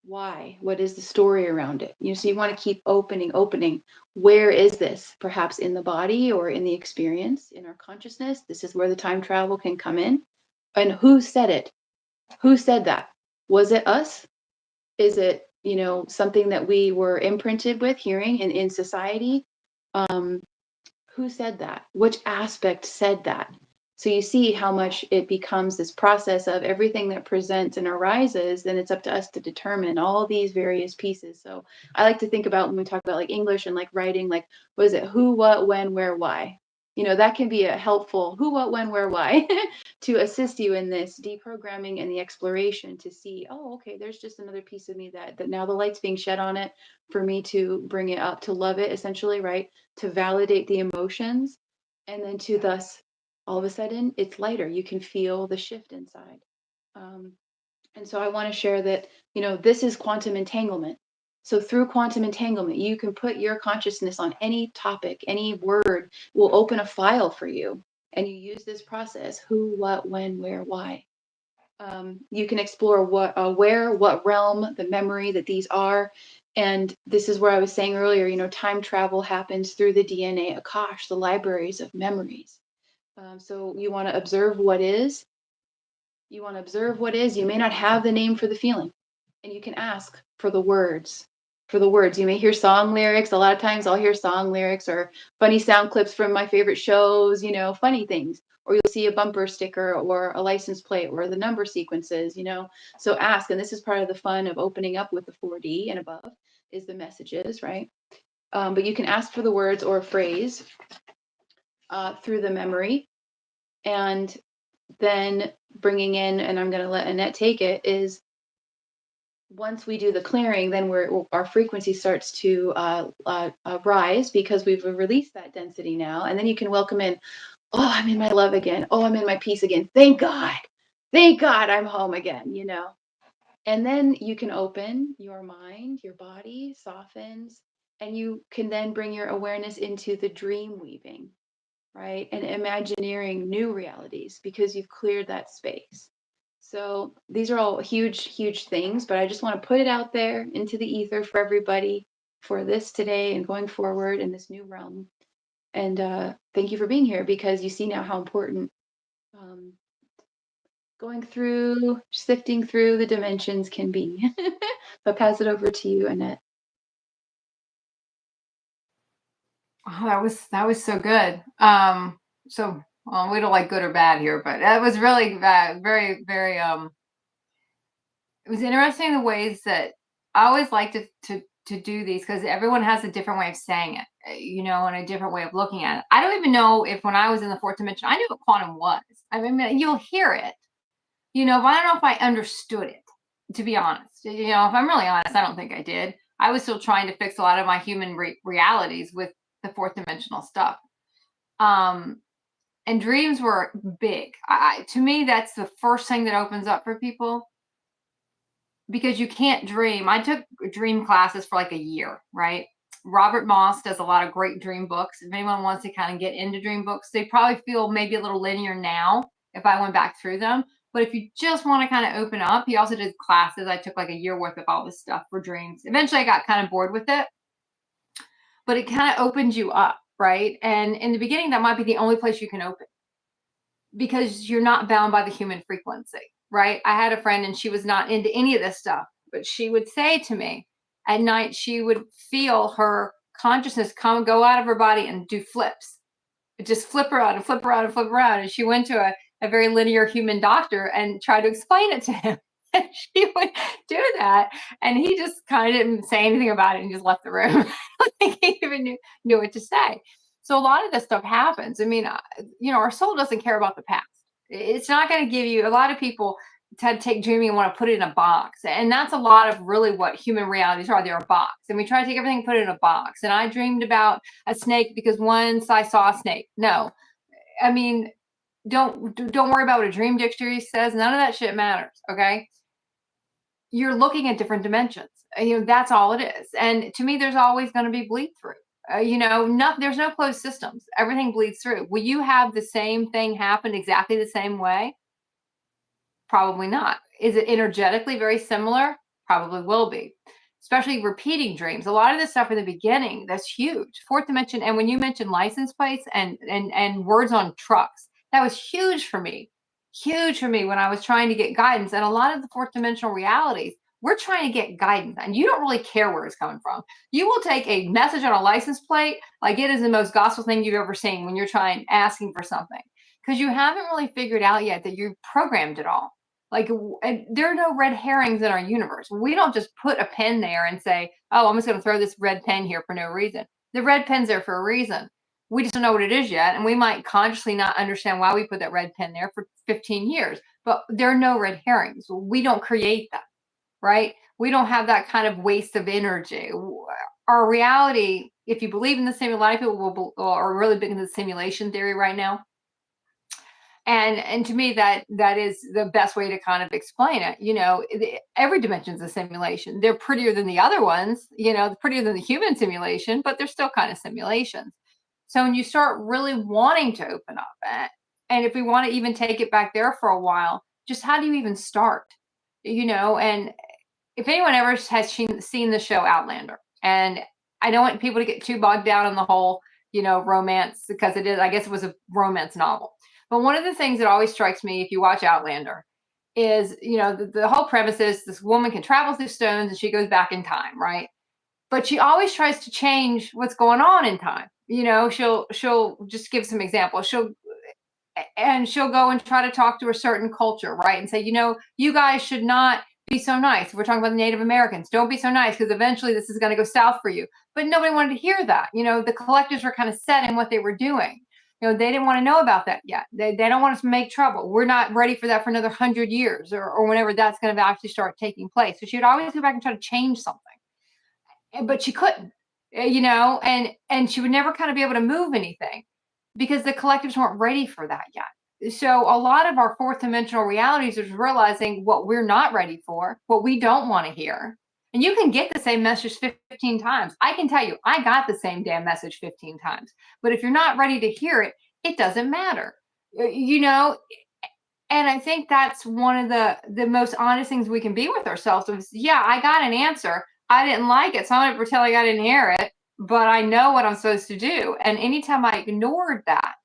Why? What is the story around it? So you want to keep opening. Where is this? Perhaps in the body or in the experience, in our consciousness. This is where the time travel can come in. And who said it? Who said that? Was it us? Is it, something that we were imprinted with hearing in society? Who said that? Which aspect said that? So you see how much it becomes this process of everything that presents and arises, then it's up to us to determine all these various pieces. So I like to think about, when we talk about like English and like writing, like, what is it? Who, what, when, where, why? That can be a helpful who, what, when, where, why to assist you in this deprogramming and the exploration to see, oh, okay, there's just another piece of me that now the light's being shed on it for me to bring it up, to love it, essentially, right? To validate the emotions, and then to thus all of a sudden it's lighter. You can feel the shift inside. And so I want to share that, this is quantum entanglement. So through quantum entanglement, you can put your consciousness on any topic, any word will open a file for you. And you use this process: who, what, when, where, why. You can explore where, what realm, the memory that these are. And this is where I was saying earlier, time travel happens through the DNA Akash, the libraries of memories. So you want to observe what is. You want to observe what is. You may not have the name for the feeling, and you can ask for the words. For the words, you may hear song lyrics. A lot of times I'll hear song lyrics or funny sound clips from my favorite shows, funny things. Or you'll see a bumper sticker or a license plate or the number sequences, So ask, and this is part of the fun of opening up with the 4D and above, is the messages, right? But you can ask for the words or a phrase through the memory. And then bringing in, and I'm going to let Annette take it, is once we do the clearing, then our frequency starts to rise, because we've released that density now. And then you can welcome in, oh, I'm in my love again. Oh, I'm in my peace again. Thank God. Thank God I'm home again, And then you can open your mind, your body softens, and you can then bring your awareness into the dream weaving, right? And imagineering new realities, because you've cleared that space. So these are all huge, huge things, but I just want to put it out there into the ether for everybody for this today and going forward in this new realm. And thank you for being here, because you see now how important going through, sifting through the dimensions can be. So I'll pass it over to you, Annette. Oh, that was so good. So we don't like good or bad here, but that was really very, very it was interesting the ways that I always like to do these, because everyone has a different way of saying it, and a different way of looking at it. I don't even know if, when I was in the fourth dimension, I knew what quantum was. I mean, you'll hear it, but I don't know if I understood it, to be honest. If I'm really honest, I don't think I did. I was still trying to fix a lot of my human realities with the fourth dimensional stuff. And dreams were big. To me, that's the first thing that opens up for people, because you can't dream. I took dream classes for like a year, right? Robert Moss does a lot of great dream books. If anyone wants to kind of get into dream books, they probably feel maybe a little linear now if I went back through them. But if you just want to kind of open up, he also did classes. I took like a year worth of all this stuff for dreams. Eventually I got kind of bored with it, but it kind of opens you up, right? And in the beginning, that might be the only place you can open, because you're not bound by the human frequency, right? I had a friend, and she was not into any of this stuff, but she would say to me at night, she would feel her consciousness go out of her body and do flips. It just flip her out and flip her out and flip her out. And she went to a very linear human doctor and tried to explain it to him. And she would do that, and he just kind of didn't say anything about it and just left the room. I don't think he even knew what to say. So a lot of this stuff happens. I mean, our soul doesn't care about the past. It's not going to give you. A lot of people tend to take dreaming and want to put it in a box, and that's a lot of really what human realities are. They're a box, and we try to take everything and put it in a box. And I dreamed about a snake because once I saw a snake. No, I mean, don't worry about what a dream dictionary says. None of that shit matters. Okay, you're looking at different dimensions. That's all it is. And to me, there's always going to be bleed through. There's no closed systems. Everything bleeds through. Will you have the same thing happen exactly the same way? Probably not. Is it energetically very similar? Probably will be. Especially repeating dreams. A lot of this stuff in the beginning, that's huge. Fourth dimension, and when you mentioned license plates and words on trucks, that was huge for me. Huge for me when I was trying to get guidance. And a lot of the fourth dimensional realities, we're trying to get guidance, and you don't really care where it's coming from. You will take a message on a license plate like it is the most gospel thing you've ever seen when you're asking for something, because you haven't really figured out yet that you programmed it all. Like, and there are no red herrings in our universe. We don't just put a pen there and say, oh, I'm just going to throw this red pen here for no reason. The red pen's there for a reason. We just don't know what it is yet. And we might consciously not understand why we put that red pen there for 15 years. But there are no red herrings. We don't create that, right? We don't have that kind of waste of energy. Our reality, if you believe in the same, a lot of people are really big into the simulation theory right now. And to me, that is the best way to kind of explain it. Every dimension is a simulation. They're prettier than the other ones, prettier than the human simulation, but they're still kind of simulations. So when you start really wanting to open up, and if we want to even take it back there for a while, just how do you even start? And if anyone ever has seen the show Outlander, and I don't want people to get too bogged down in the whole, romance, because I guess it was a romance novel. But one of the things that always strikes me if you watch Outlander is, the whole premise is this woman can travel through stones and she goes back in time, right? But she always tries to change what's going on in time. She'll just give some examples. She'll go and try to talk to a certain culture, right? And say, you guys should not be so nice. We're talking about the Native Americans. Don't be so nice, because eventually this is going to go south for you. But nobody wanted to hear that. The collectives were kind of set in what they were doing. They didn't want to know about that yet. They don't want us to make trouble. We're not ready for that for another 100 years or whenever that's going to actually start taking place. So she would always go back and try to change something. But she couldn't, and she would never kind of be able to move anything because the collectives weren't ready for that yet. So a lot of our fourth dimensional realities is realizing what we're not ready for, what we don't want to hear. And you can get the same message 15 times. I can tell you, I got the same damn message 15 times. But if you're not ready to hear it, it doesn't matter. And I think that's one of the most honest things we can be with ourselves. Is, yeah, I got an answer. I didn't like it, so I'm going to pretend like I didn't hear it, but I know what I'm supposed to do. And anytime I ignored that,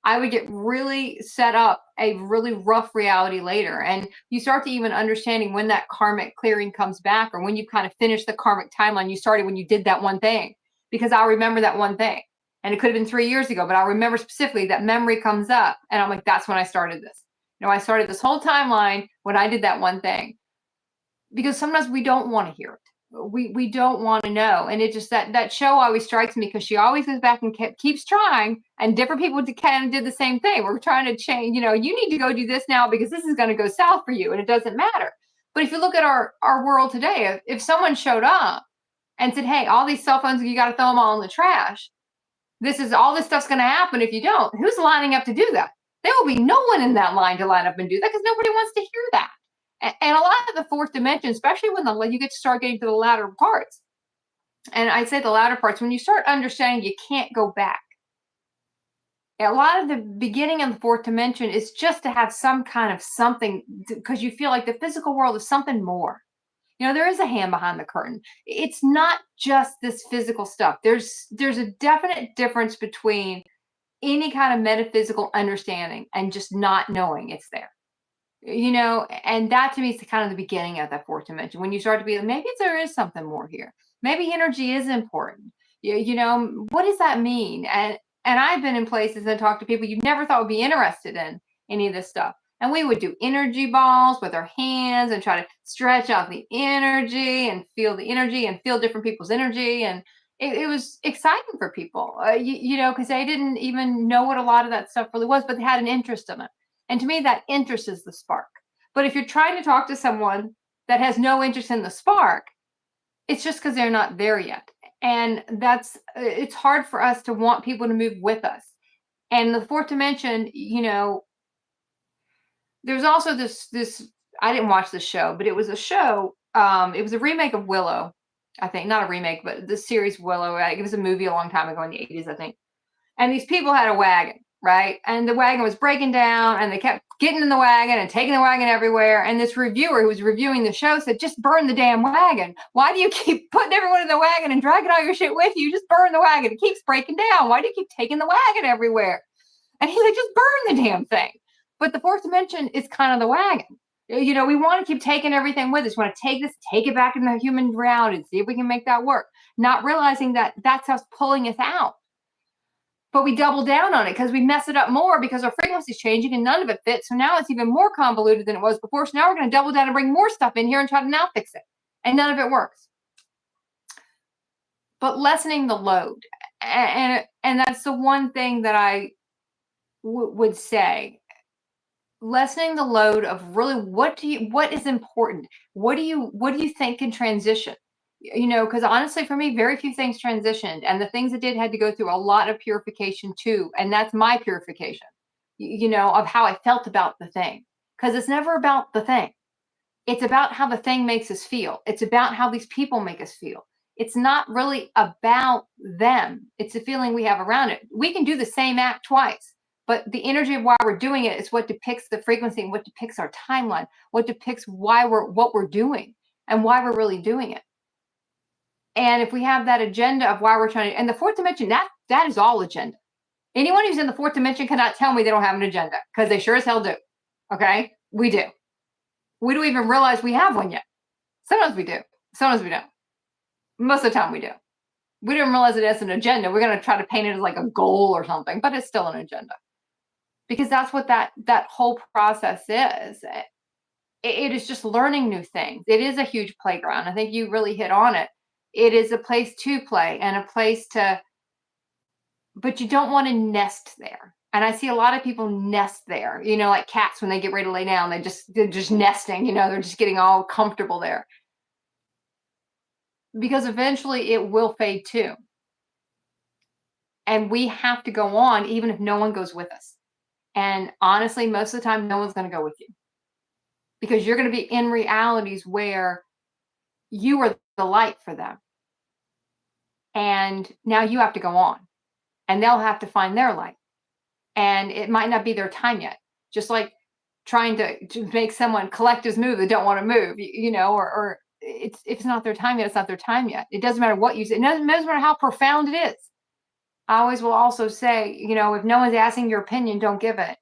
I would get really set up a really rough reality later. And you start to even understanding when that karmic clearing comes back, or when you kind of finish the karmic timeline you started when you did that one thing. Because I'll remember that one thing. And it could have been 3 years ago, but I'll remember specifically that memory comes up. And I'm like, that's when I started this. I started this whole timeline when I did that one thing. Because sometimes we don't want to hear it. We don't want to know. And it just, that show always strikes me, because she always goes back and keeps trying, and different people kind of did the same thing. We're trying to change, you need to go do this now because this is going to go south for you, and it doesn't matter. But if you look at our world today, if someone showed up and said, hey, all these cell phones, you got to throw them all in the trash. All this stuff's going to happen if you don't. Who's lining up to do that? There will be no one in that line to line up and do that, because nobody wants to hear that. And a lot of the fourth dimension, especially when you get to start getting to the latter parts, and I'd say the latter parts, when you start understanding you can't go back. A lot of the beginning of the fourth dimension is just to have some kind of something, because you feel like the physical world is something more. There is a hand behind the curtain. It's not just this physical stuff. There's a definite difference between any kind of metaphysical understanding and just not knowing it's there. And that to me is kind of the beginning of that fourth dimension, when you start to be like, maybe there is something more here. Maybe energy is important. What does that mean? And I've been in places and talked to people you never thought would be interested in any of this stuff. And we would do energy balls with our hands and try to stretch out the energy and feel the energy and feel different people's energy. And it was exciting for people, because they didn't even know what a lot of that stuff really was, but they had an interest in it. And to me, that interest is the spark. But if you're trying to talk to someone that has no interest in the spark, it's just because they're not there yet. And it's hard for us to want people to move with us. And the fourth dimension, there's also this I didn't watch the show, but it was a show. It was a remake of Willow, I think. Not a remake, but the series Willow. It was a movie a long time ago in the 80s, I think. And these people had a wagon, right? And the wagon was breaking down, and they kept getting in the wagon and taking the wagon everywhere. And this reviewer who was reviewing the show said, just burn the damn wagon. Why do you keep putting everyone in the wagon and dragging all your shit with you? Just burn the wagon. It keeps breaking down. Why do you keep taking the wagon everywhere? And he's like, just burn the damn thing. But the fourth dimension is kind of the wagon. We want to keep taking everything with us. We want to take this, take it back into the human reality, and see if we can make that work. Not realizing that that's us pulling us out. But we double down on it because we mess it up more because our frequency is changing and none of it fits. So now it's even more convoluted than it was before. So now we're going to double down and bring more stuff in here and try to now fix it. And none of it works. But lessening the load. And that's the one thing that I would say. Lessening the load of really what is important? What do you think can transition? Because honestly, for me, very few things transitioned, and the things it did had to go through a lot of purification too. And that's my purification, of how I felt about the thing. Because it's never about the thing. It's about how the thing makes us feel. It's about how these people make us feel. It's not really about them. It's the feeling we have around it. We can do the same act twice, but the energy of why we're doing it is what depicts the frequency and what depicts our timeline, what depicts what we're doing and why we're really doing it. And if we have that agenda of why we're trying to, and the fourth dimension, that is all agenda. Anyone who's in the fourth dimension cannot tell me they don't have an agenda, because they sure as hell do. Okay? We do. We don't even realize we have one yet. Sometimes we do. Sometimes we don't. Most of the time we do. We didn't realize it as an agenda. We're going to try to paint it as like a goal or something, but it's still an agenda. Because that's what that whole process is. It is just learning new things. It is a huge playground. I think you really hit on it. It is a place to play and a place to, but you don't want to nest there. And I see a lot of people nest there, like cats when they get ready to lay down, they're just nesting, they're just getting all comfortable there. Because eventually it will fade too. And we have to go on even if no one goes with us. And honestly, most of the time, no one's going to go with you. Because you're going to be in realities where you are the light for them. And now you have to go on. And they'll have to find their light. And it might not be their time yet. Just like trying to make someone collectives move that don't want to move, or if it's not their time yet, it's not their time yet. It doesn't matter what you say. It doesn't matter how profound it is. I always will also say, if no one's asking your opinion, don't give it,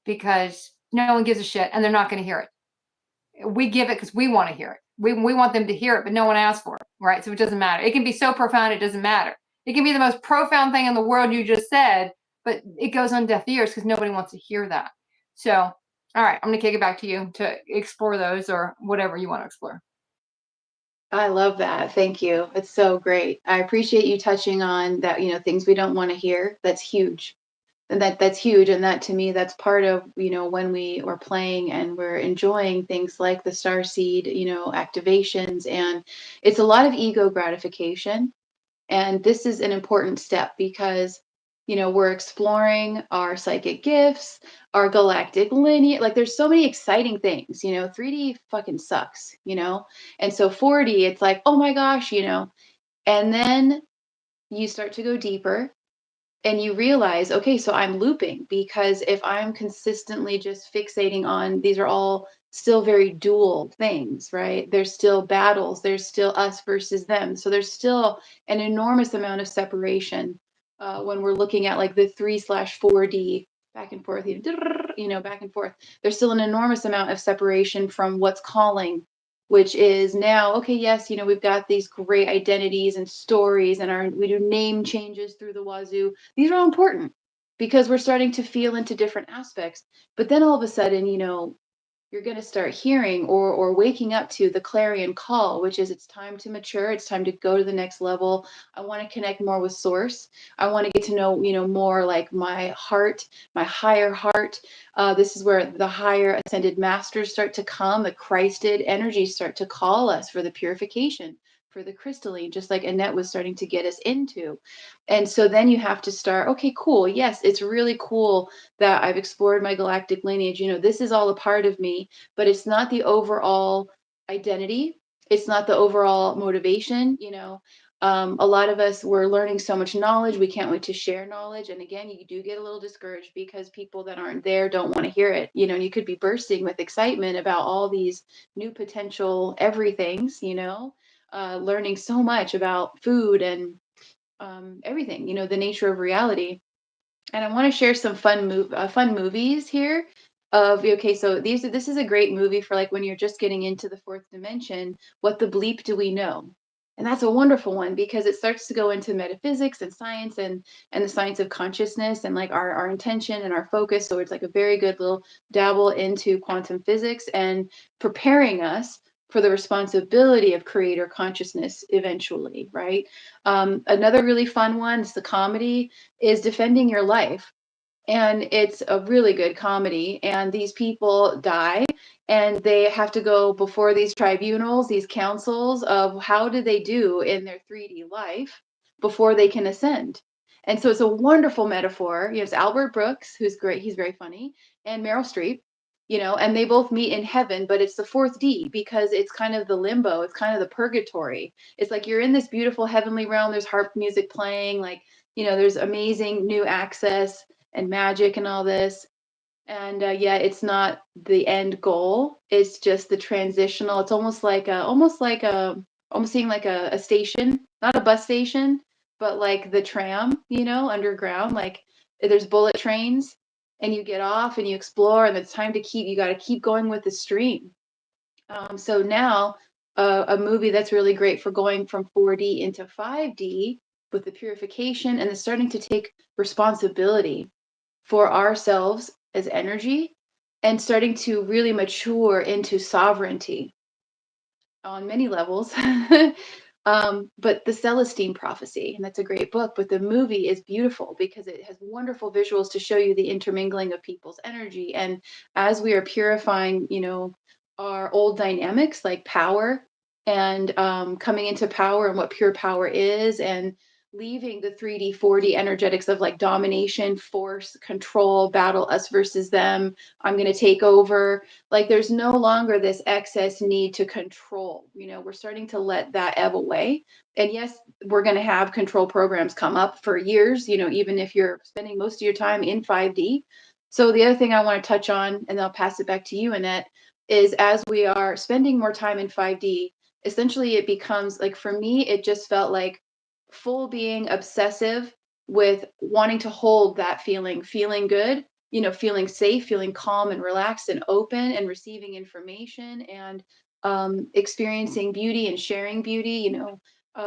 because no one gives a shit and they're not going to hear it. We give it because we want to hear it. We want them to hear it, but no one asked for it, right? So it doesn't matter. It can be so profound, it doesn't matter. It can be the most profound thing in the world you just said, but it goes on deaf ears because nobody wants to hear that. So, all right, I'm going to kick it back to you to explore those or whatever you want to explore. I love that. Thank you. It's so great. I appreciate you touching on that, things we don't want to hear. That's huge. And that's huge. And that, to me, that's part of, when we are playing and we're enjoying things like the starseed, activations. And it's a lot of ego gratification. And this is an important step because, we're exploring our psychic gifts, our galactic lineage. Like, there's so many exciting things, 3D fucking sucks, and so 4D, it's like, oh my gosh, and then you start to go deeper and you realize, okay, so I'm looping, because if I'm consistently just fixating on, these are all still very dual things, right? There's still battles, there's still us versus them. So there's still an enormous amount of separation when we're looking at like the 3/4D back and forth, back and forth. There's still an enormous amount of separation from what's calling, which is now, okay, yes, we've got these great identities and stories, and we do name changes through the wazoo. These are all important because we're starting to feel into different aspects. But then all of a sudden, you're going to start hearing or waking up to the clarion call, which is it's time to mature. It's time to go to the next level. I want to connect more with source. I want to get to know, more like my heart, my higher heart. This is where the higher ascended masters start to come. The Christed energies start to call us for the purification, for the crystalline, just like Annette was starting to get us into. And so then you have to start, okay, cool. Yes, it's really cool that I've explored my galactic lineage. This is all a part of me, but it's not the overall identity. It's not the overall motivation. A lot of us were learning so much knowledge. We can't wait to share knowledge. And again, you do get a little discouraged because people that aren't there don't want to hear it. And you could be bursting with excitement about all these new potential everythings, learning so much about food and everything, the nature of reality. And I want to share some fun movies here. Okay, so this is a great movie for like when you're just getting into the fourth dimension. What the bleep do we know? And that's a wonderful one because it starts to go into metaphysics and science and the science of consciousness and like our intention and our focus. So it's like a very good little dabble into quantum physics and preparing us for the responsibility of creator consciousness eventually, right? Another really fun one is the comedy is Defending Your Life. And it's a really good comedy. And these people die and they have to go before these tribunals, these councils of how did they do in their 3D life before they can ascend. And so it's a wonderful metaphor. It's Albert Brooks, who's great. He's very funny, and Meryl Streep, and they both meet in heaven, but it's the fourth D because it's kind of the limbo. It's kind of the purgatory. It's like you're in this beautiful heavenly realm. There's harp music playing, like, there's amazing new access and magic and all this. And yeah, it's not the end goal. It's just the transitional. It's almost seeing like a station, not a bus station, but like the tram, underground. Like there's bullet trains, and you get off and you explore, and it's time to you got to keep going with the stream. So now, a movie that's really great for going from 4D into 5D with the purification and then starting to take responsibility for ourselves as energy and starting to really mature into sovereignty on many levels. But the Celestine Prophecy, and that's a great book, but the movie is beautiful because it has wonderful visuals to show you the intermingling of people's energy. And as we are purifying, our old dynamics like power and coming into power and what pure power is, and leaving the 3D, 4D energetics of like domination, force, control, battle, us versus them. I'm going to take over. Like there's no longer this excess need to control. We're starting to let that ebb away. And yes, we're going to have control programs come up for years, even if you're spending most of your time in 5D. So the other thing I want to touch on, and I'll pass it back to you, Annette, is as we are spending more time in 5D, essentially it becomes like, for me, it just felt like full being obsessive with wanting to hold that feeling good, feeling safe, feeling calm and relaxed and open and receiving information and experiencing beauty and sharing beauty,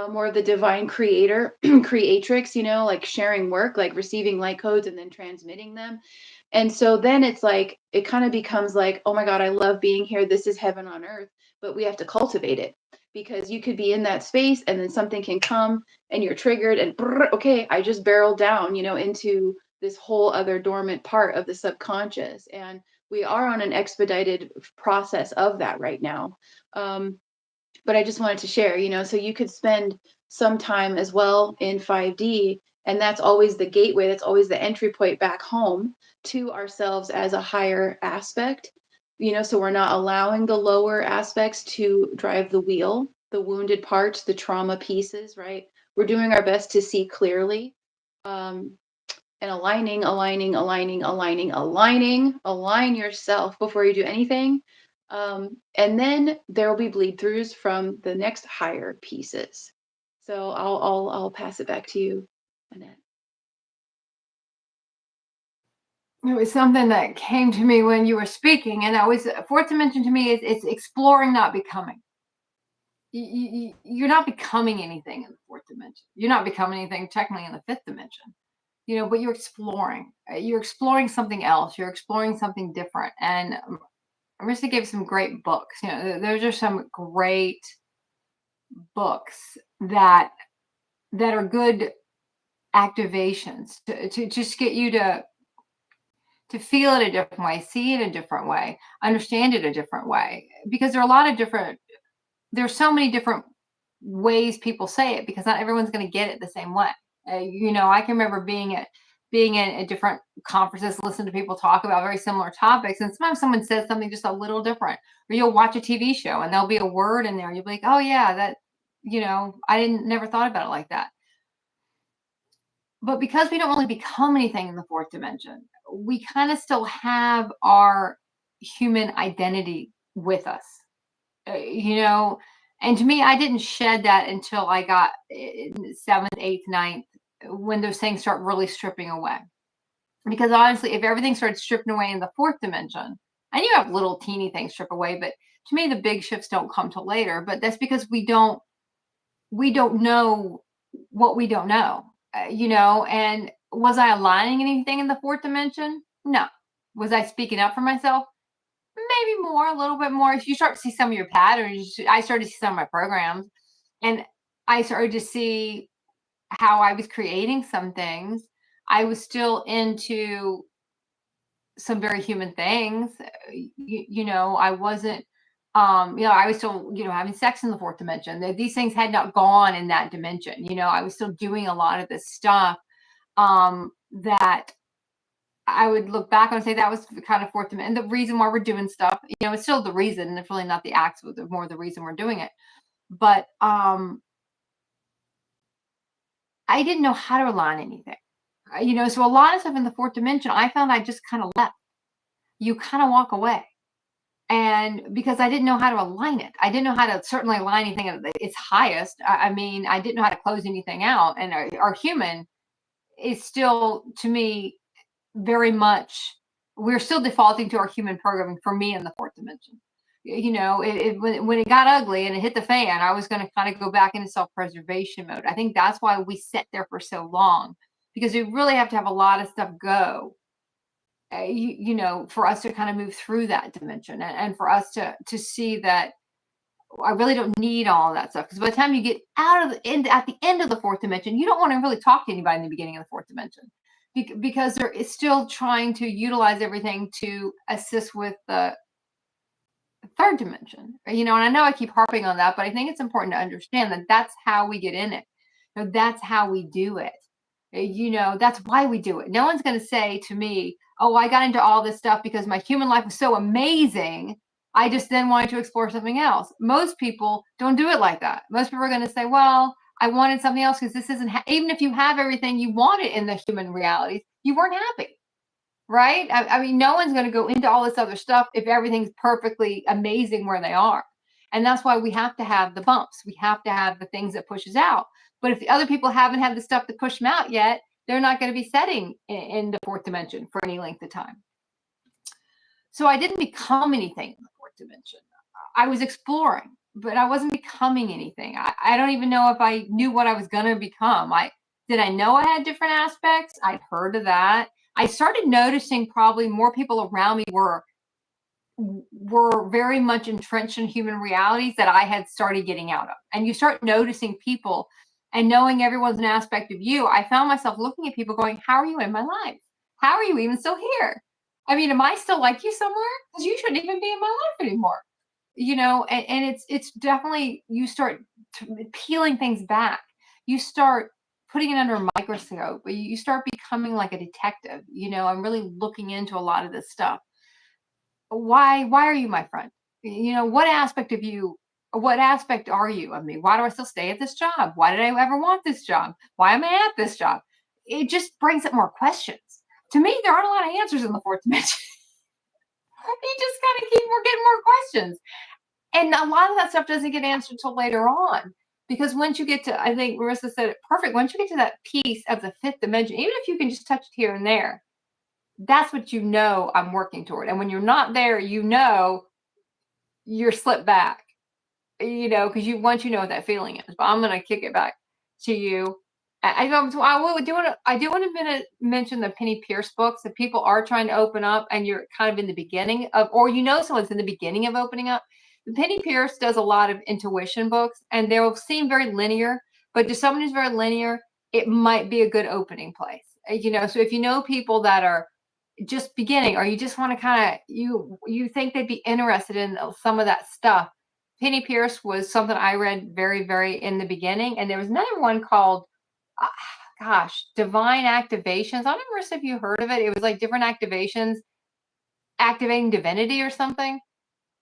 more of the divine creator, creatrix, like sharing work, like receiving light codes and then transmitting them. And so then it's like, it kind of becomes like, oh my God, I love being here. This is heaven on earth, but we have to cultivate it because you could be in that space and then something can come and you're triggered and okay, I just barreled down, into this whole other dormant part of the subconscious. And we are on an expedited process of that right now. But I just wanted to share, so you could spend some time as well in 5D, and that's always the gateway, that's always the entry point back home to ourselves as a higher aspect, so we're not allowing the lower aspects to drive the wheel, the wounded parts, the trauma pieces, right? We're doing our best to see clearly. And aligning, align yourself before you do anything. And then there will be bleed throughs from the next higher pieces. So I'll pass it back to you, Annette. It was something that came to me when you were speaking, and always fourth dimension to me is it's exploring, not becoming. You're not becoming anything in the fourth dimension. You're not becoming anything technically in the fifth dimension. but you're exploring something else, you're exploring something different. And Marissa gave some great books. Those are some great books that are good activations to just get you to feel it a different way, see it a different way, understand it a different way. Because there's so many different ways people say it, because not everyone's going to get it the same way. I can remember being at different conferences, listen to people talk about very similar topics, and sometimes someone says something just a little different. Or you'll watch a TV show and there'll be a word in there, you'll be like, oh yeah, that, I never thought about it like that. But because we don't really become anything in the fourth dimension, we kind of still have our human identity with us. And to me, I didn't shed that until I got in seventh, eighth, ninth, when those things start really stripping away. Because honestly, if everything started stripping away in the fourth dimension, and you have little teeny things strip away, but to me, the big shifts don't come till later. But that's because we don't know what we don't know. And was I aligning anything in the fourth dimension? No. Was I speaking up for myself? Maybe more, a little bit more. If you start to see some of your patterns, I started to see some of my programs, and I started to see how I was creating some things. I was still into some very human things. I wasn't, I was still, having sex in the fourth dimension. These things had not gone in that dimension. I was still doing a lot of this stuff that I would look back and say that was kind of fourth dimension. And the reason why we're doing stuff, it's still the reason. It's really not the acts, but more the reason we're doing it. But I didn't know how to align anything. So a lot of stuff in the fourth dimension, I found I just kind of left. You kind of walk away. And because I didn't know how to align it, I didn't know how to certainly align anything at its highest. I mean, I didn't know how to close anything out. And our human is still, to me, very much, we're still defaulting to our human programming for me in the fourth dimension. When it got ugly and it hit the fan, I was going to kind of go back into self-preservation mode. I think that's why we sat there for so long, because we really have to have a lot of stuff go, for us to kind of move through that dimension, and for us to see that I really don't need all of that stuff. Because by the time you get out of at the end of the fourth dimension, you don't want to really talk to anybody in the beginning of the fourth dimension, because they're still trying to utilize everything to assist with the third dimension. And I know I keep harping on that, but I think it's important to understand that that's how we get in it. That's how we do it. That's why we do it. No one's going to say to me, oh, I got into all this stuff because my human life was so amazing, I just then wanted to explore something else. Most people don't do it like that. Most people are going to say, well, I wanted something else because this isn't, even if you have everything you wanted in the human realities, you weren't happy, right? I mean, no one's going to go into all this other stuff if everything's perfectly amazing where they are. And that's why we have to have the bumps. We have to have the things that push us out. But if the other people haven't had the stuff to push them out yet, they're not going to be setting in the fourth dimension for any length of time. So I didn't become anything in the fourth dimension. I was exploring, but I wasn't becoming anything. I don't even know if I knew what I was going to become. Did I know I had different aspects? I'd heard of that. I started noticing probably more people around me were very much entrenched in human realities that I had started getting out of. And you start noticing people and knowing everyone's an aspect of you. I found myself looking at people going, how are you in my life? How are you even still here? I mean, am I still like you somewhere? Because you shouldn't even be in my life anymore. And it's definitely, you start peeling things back. You start putting it under a microscope. You start becoming like a detective. I'm really looking into a lot of this stuff. Why are you my friend? What aspect of you, what aspect are you of me? Why do I still stay at this job? Why did I ever want this job? Why am I at this job? It just brings up more questions. To me, there aren't a lot of answers in the fourth dimension. You just kind of we're getting more questions. And a lot of that stuff doesn't get answered till later on. Because once you get to, I think Marissa said it perfect, once you get to that piece of the fifth dimension, even if you can just touch it here and there, that's what I'm working toward. And when you're not there, you're slipped back, because once you know what that feeling is. But I'm going to kick it back to you I do want to mention the Penny Pierce books that people are trying to open up, and you're kind of in the beginning of, or someone's in the beginning of opening up. The Penny Pierce does a lot of intuition books, and they'll seem very linear, but to someone who's very linear, it might be a good opening place. So if you know people that are just beginning, or you just want to kind of you think they'd be interested in some of that stuff. Penny Pierce was something I read very, very in the beginning, and there was another one called, uh, Divine Activations. I don't know if you heard of it. It was like different activations, activating divinity or something,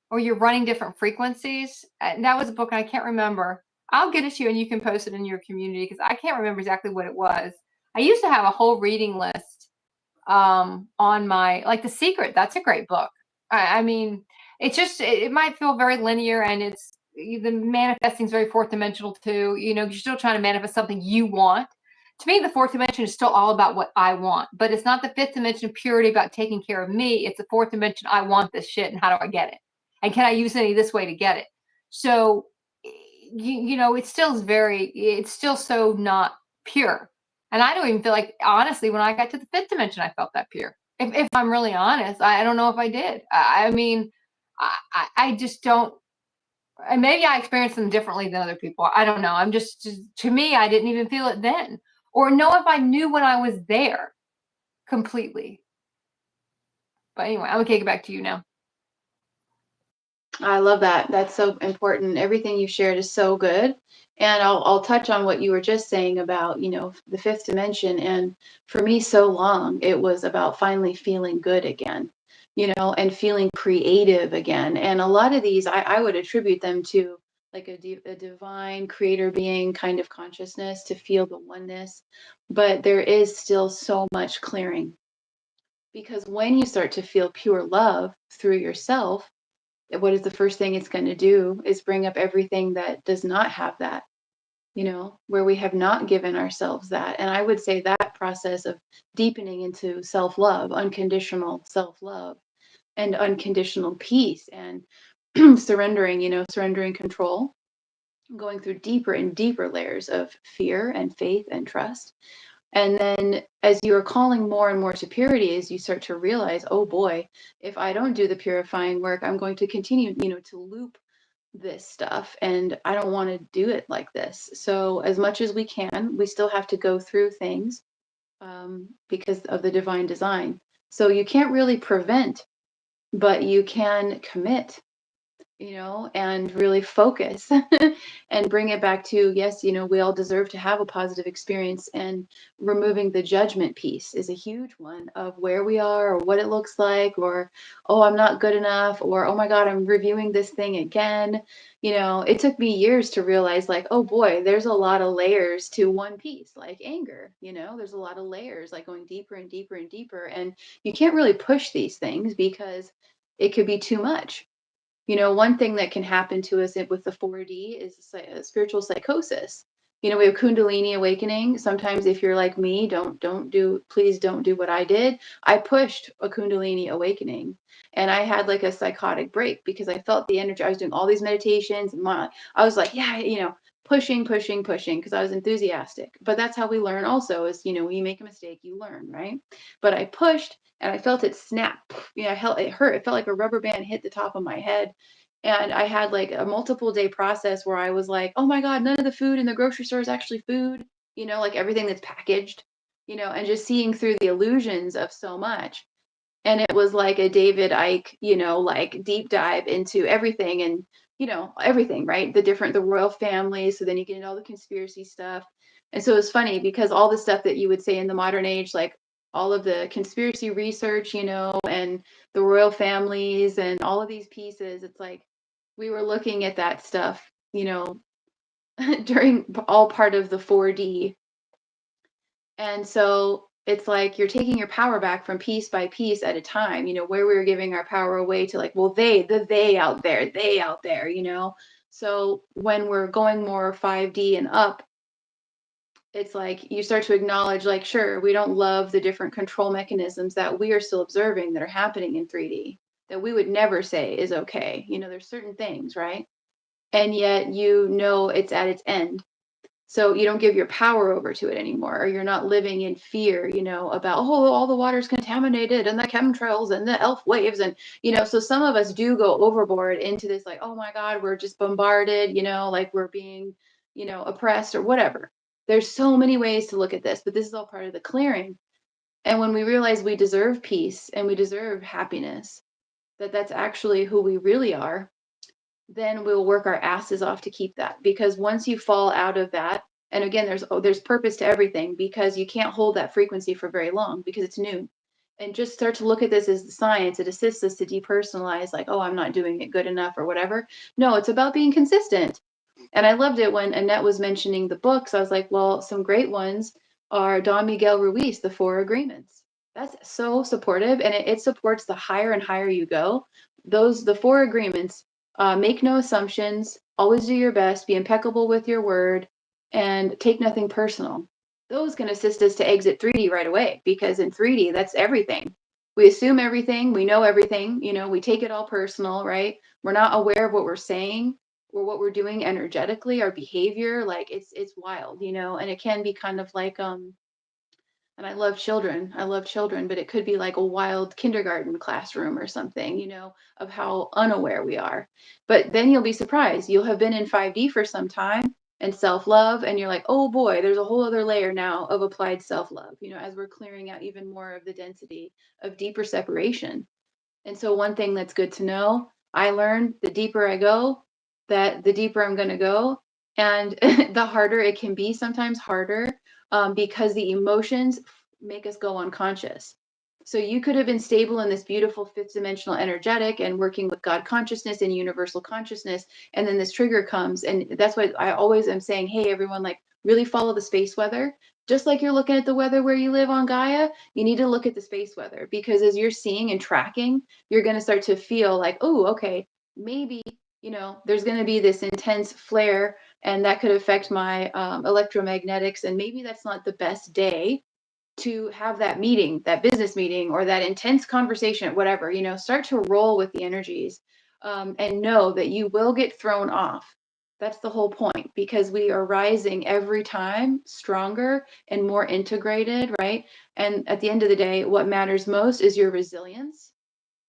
or you're running different frequencies. And that was a book, and I can't remember. I'll get it to you, and you can post it in your community because I can't remember exactly what it was. I used to have a whole reading list on my, like, The Secret. That's a great book. I mean, it's just, it might feel very linear, and it's the manifesting is very fourth dimensional too. You're still trying to manifest something you want. To me, the fourth dimension is still all about what I want, but it's not the fifth dimension purity about taking care of me. It's the fourth dimension. I want this shit, and how do I get it? And can I use any this way to get it? So, it still is it's still so not pure. And I don't even feel like, honestly, when I got to the fifth dimension, I felt that pure. If I'm really honest, I don't know if I did. I mean, I just don't. And maybe I experienced them differently than other people. I don't know. To me, I didn't even feel it then, or know if I knew when I was there completely. But anyway, I'm gonna kick it back to you now. I love that. That's so important. Everything you shared is so good. And I'll touch on what you were just saying about, the fifth dimension. And for me, so long, it was about finally feeling good again, and feeling creative again. And a lot of these, I would attribute them to like a divine creator being kind of consciousness to feel the oneness. But there is still so much clearing, because when you start to feel pure love through yourself, what is the first thing it's going to do is bring up everything that does not have that, where we have not given ourselves that. And I would say that process of deepening into self-love, unconditional self-love, and unconditional peace, and surrendering control, going through deeper and deeper layers of fear and faith and trust. And then as you are calling more and more to purity, as you start to realize, oh boy, if I don't do the purifying work, I'm going to continue, to loop this stuff. And I don't want to do it like this. So as much as we can, we still have to go through things, because of the divine design. So you can't really prevent, but you can commit, and really focus and bring it back to, yes, we all deserve to have a positive experience. And removing the judgment piece is a huge one of where we are or what it looks like, or, oh, I'm not good enough, or, oh my God, I'm reviewing this thing again. It took me years to realize, like, oh boy, there's a lot of layers to one piece, like anger, there's a lot of layers, like going deeper and deeper and deeper. And you can't really push these things because it could be too much. One thing that can happen to us with the 4D is spiritual psychosis. We have Kundalini awakening. Sometimes if you're like me, please don't do what I did. I pushed a Kundalini awakening, and I had like a psychotic break because I felt the energy. I was doing all these meditations. I was like, yeah, pushing, because I was enthusiastic. But that's how we learn also is, when you make a mistake, you learn, right? But I pushed, and I felt it snap. It hurt. It felt like a rubber band hit the top of my head. And I had like a multiple day process where I was like, oh my God, none of the food in the grocery store is actually food, like everything that's packaged, and just seeing through the illusions of so much. And it was like a David Icke, like deep dive into everything, and, everything, right? The royal family. So then you get into all the conspiracy stuff. And so it's funny because all the stuff that you would say in the modern age, like all of the conspiracy research, and the royal families and all of these pieces, it's like we were looking at that stuff, during all part of the 4D. And so it's like you're taking your power back from piece by piece at a time, where we were giving our power away to like, well, they out there. So when we're going more 5D and up, it's like you start to acknowledge, like, sure, we don't love the different control mechanisms that we are still observing that are happening in 3D that we would never say is okay. There's certain things, right? And yet, it's at its end. So you don't give your power over to it anymore, or you're not living in fear, about, oh, all the water's contaminated and the chemtrails and the elf waves. And, so some of us do go overboard into this, like, oh my God, we're just bombarded, like we're being, oppressed or whatever. There's so many ways to look at this, but this is all part of the clearing. And when we realize we deserve peace and we deserve happiness, that's actually who we really are, then we'll work our asses off to keep that. Because once you fall out of that, and again, there's purpose to everything, because you can't hold that frequency for very long because it's new. And just start to look at this as the science. It assists us to depersonalize, like, oh, I'm not doing it good enough or whatever. No, it's about being consistent. And I loved it when Annette was mentioning the books. I was like, well, some great ones are Don Miguel Ruiz, The Four Agreements. That's so supportive, and it supports the higher and higher you go. The Four Agreements: make no assumptions, always do your best, be impeccable with your word, and take nothing personal. Those can assist us to exit 3D right away, because in 3D, that's everything. We assume everything, we know everything, we take it all personal, right? We're not aware of what we're saying or what we're doing energetically, our behavior. Like it's wild, and it can be kind of like and I love children. I love children, but it could be like a wild kindergarten classroom or something, of how unaware we are. But then you'll be surprised. You'll have been in 5D for some time and self-love, and you're like, oh boy, there's a whole other layer now of applied self-love, as we're clearing out even more of the density of deeper separation. And so one thing that's good to know, I learned the deeper I go, that the deeper I'm going to go. And the harder it can be, sometimes harder, because the emotions make us go unconscious. So you could have been stable in this beautiful fifth dimensional energetic and working with God consciousness and universal consciousness. And then this trigger comes. And that's why I always am saying, hey, everyone, like, really follow the space weather. Just like you're looking at the weather where you live on Gaia, you need to look at the space weather, because as you're seeing and tracking, you're going to start to feel like, oh, okay, maybe, there's going to be this intense flare, and that could affect my electromagnetics. And maybe that's not the best day to have that meeting, that business meeting, or that intense conversation, whatever, start to roll with the energies, and know that you will get thrown off. That's the whole point, because we are rising every time stronger and more integrated, right? And at the end of the day, what matters most is your resilience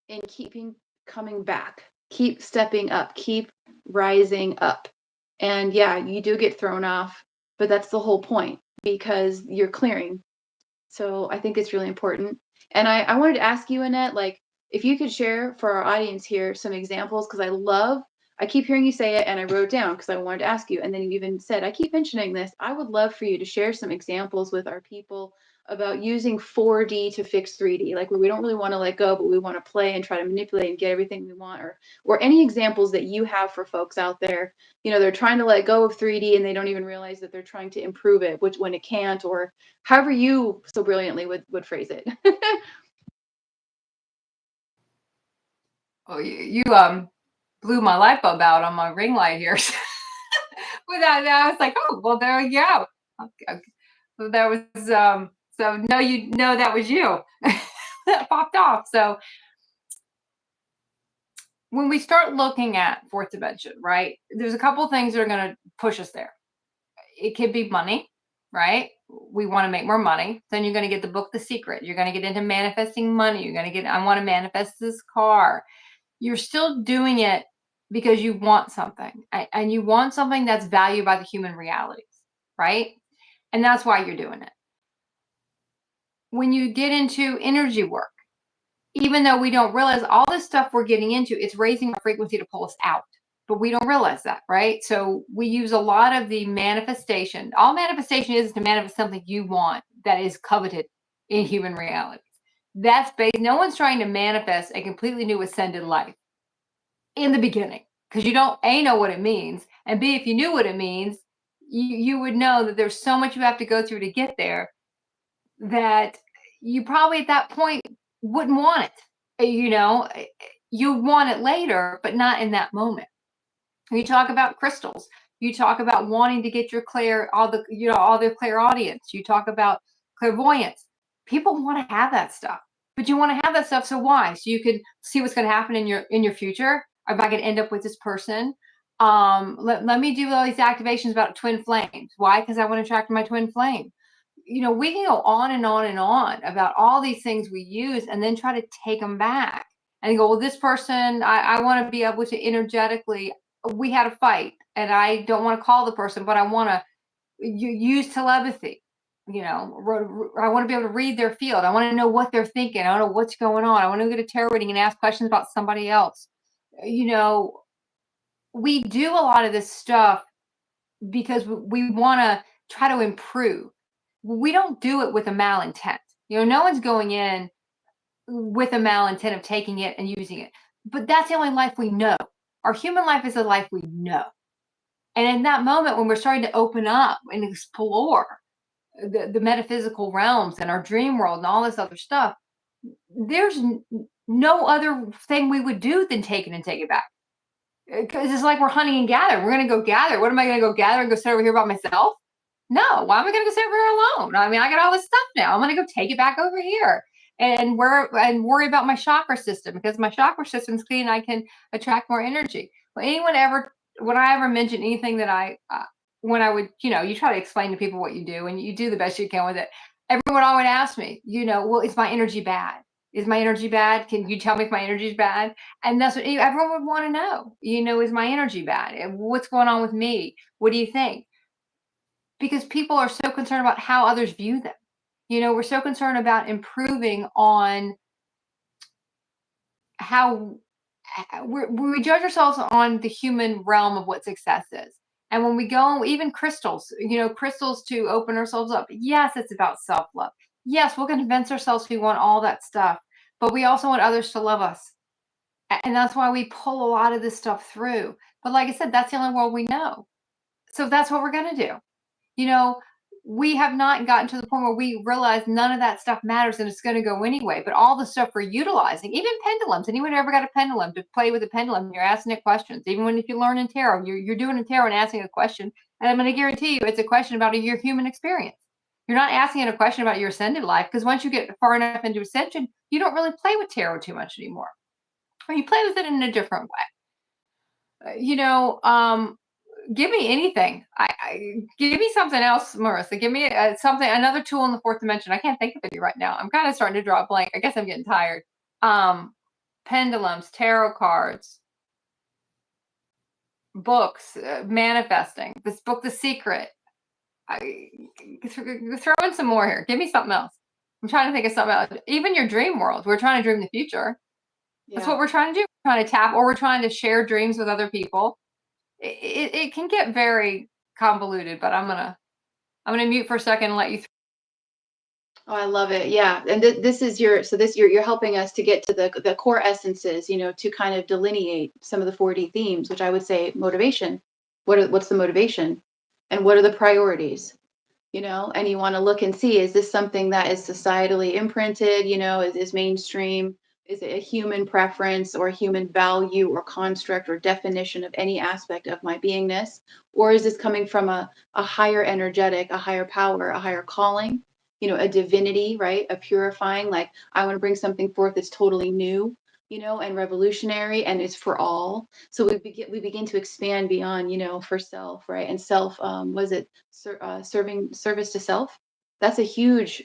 in keeping coming back, keep stepping up, keep rising up. And yeah, you do get thrown off, but that's the whole point, because you're clearing. So I think it's really important. And I wanted to ask you, Annette, like, if you could share for our audience here some examples, because I keep hearing you say it, and I wrote down because I wanted to ask you. And then you even said, I keep mentioning this. I would love for you to share some examples with our people about using 4D to fix 3D, like where we don't really want to let go, but we want to play and try to manipulate and get everything we want, or any examples that you have for folks out there. They're trying to let go of 3D and they don't even realize that they're trying to improve it, which when it can't, or however you so brilliantly would phrase it. Oh, you blew my light bulb out on my ring light here. Without that, I was like, oh, well, there you go. Okay. So that was so no, you know that was you that popped off. So when we start looking at fourth dimension, right, there's a couple things that are going to push us there. It could be money, right? We want to make more money. Then you're going to get the book The Secret. You're going to get into manifesting money. You're going to get, I want to manifest this car. You're still doing it because you want something, and you want something that's valued by the human realities, right? And that's why you're doing it. When you get into energy work, even though we don't realize all this stuff we're getting into, it's raising our frequency to pull us out, but we don't realize that, right? So we use a lot of the manifestation. All manifestation is to manifest something you want that is coveted in human reality. That's based, no one's trying to manifest a completely new ascended life in the beginning, because you don't A, know what it means, and B, if you knew what it means, you would know that there's so much you have to go through to get there, that you probably at that point wouldn't want it. You want it later, but not in that moment. You talk about crystals. You talk about wanting to get your all the clairaudience. You talk about clairvoyance. People want to have that stuff, but you want to have that stuff. So why? So you could see what's going to happen in your future. Am I going to end up with this person? Let me do all these activations about twin flames. Why? Because I want to attract my twin flame. We can go on and on and on about all these things we use and then try to take them back and go, well, this person, I want to be able to energetically, we had a fight and I don't want to call the person, but I want to use telepathy. I want to be able to read their field. I want to know what they're thinking. I don't know what's going on. I want to get a tarot reading and ask questions about somebody else. We do a lot of this stuff because we want to try to improve. We don't do it with a malintent. No one's going in with a malintent of taking it and using it. But that's the only life we know. Our human life is a life we know. And in that moment, when we're starting to open up and explore the metaphysical realms and our dream world and all this other stuff, there's no other thing we would do than take it and take it back. Because it's like we're hunting and gathering. We're going to go gather. What am I going to go gather and go sit over here by myself? No, why am I going to go sit over here alone? I mean, I got all this stuff now. I'm going to go take it back over here and worry about my chakra system, because my chakra system's clean. I can attract more energy. When I ever mention anything that when I would, you try to explain to people what you do and you do the best you can with it. Everyone always asks me, well, is my energy bad? Is my energy bad? Can you tell me if my energy is bad? And that's what everyone would want to know. Is my energy bad? What's going on with me? What do you think? Because people are so concerned about how others view them. We're so concerned about improving on how we judge ourselves on the human realm of what success is. And when we go, even crystals, crystals to open ourselves up. Yes, it's about self-love. Yes, we'll convince ourselves we want all that stuff, but we also want others to love us. And that's why we pull a lot of this stuff through. But like I said, that's the only world we know. So that's what we're going to do. We have not gotten to the point where we realize none of that stuff matters and it's going to go anyway. But all the stuff we're utilizing, even pendulums, anyone ever got a pendulum to play with a pendulum? You're asking it questions. Even if you learn in tarot, you're doing a tarot and asking a question. And I'm going to guarantee you it's a question about your human experience. You're not asking it a question about your ascended life, because once you get far enough into ascension, you don't really play with tarot too much anymore. Or you play with it in a different way. Give me anything. Give me something else, Marissa. Give me another tool in the fourth dimension. I can't think of any right now. I'm kind of starting to draw a blank. I guess I'm getting tired. Pendulums, tarot cards, books, manifesting. This book, The Secret. Throw in some more here. Give me something else. I'm trying to think of something else. Even your dream world. We're trying to dream the future. Yeah. That's what we're trying to do. We're trying to tap, or we're trying to share dreams with other people. It can get very convoluted, but I'm gonna mute for a second and let you. Oh, I love it. Yeah, and this is you're helping us to get to the core essences, to kind of delineate some of the 4D themes, which I would say motivation. What's the motivation, and what are the priorities? And you want to look and see, is this something that is societally imprinted? Is mainstream? Is it a human preference or a human value or construct or definition of any aspect of my beingness? Or is this coming from a higher energetic, a higher power, a higher calling, a divinity, right? A purifying, like I want to bring something forth that's totally new, and revolutionary, and it's for all. So we begin to expand beyond, for self, right? And self, service to self? That's a huge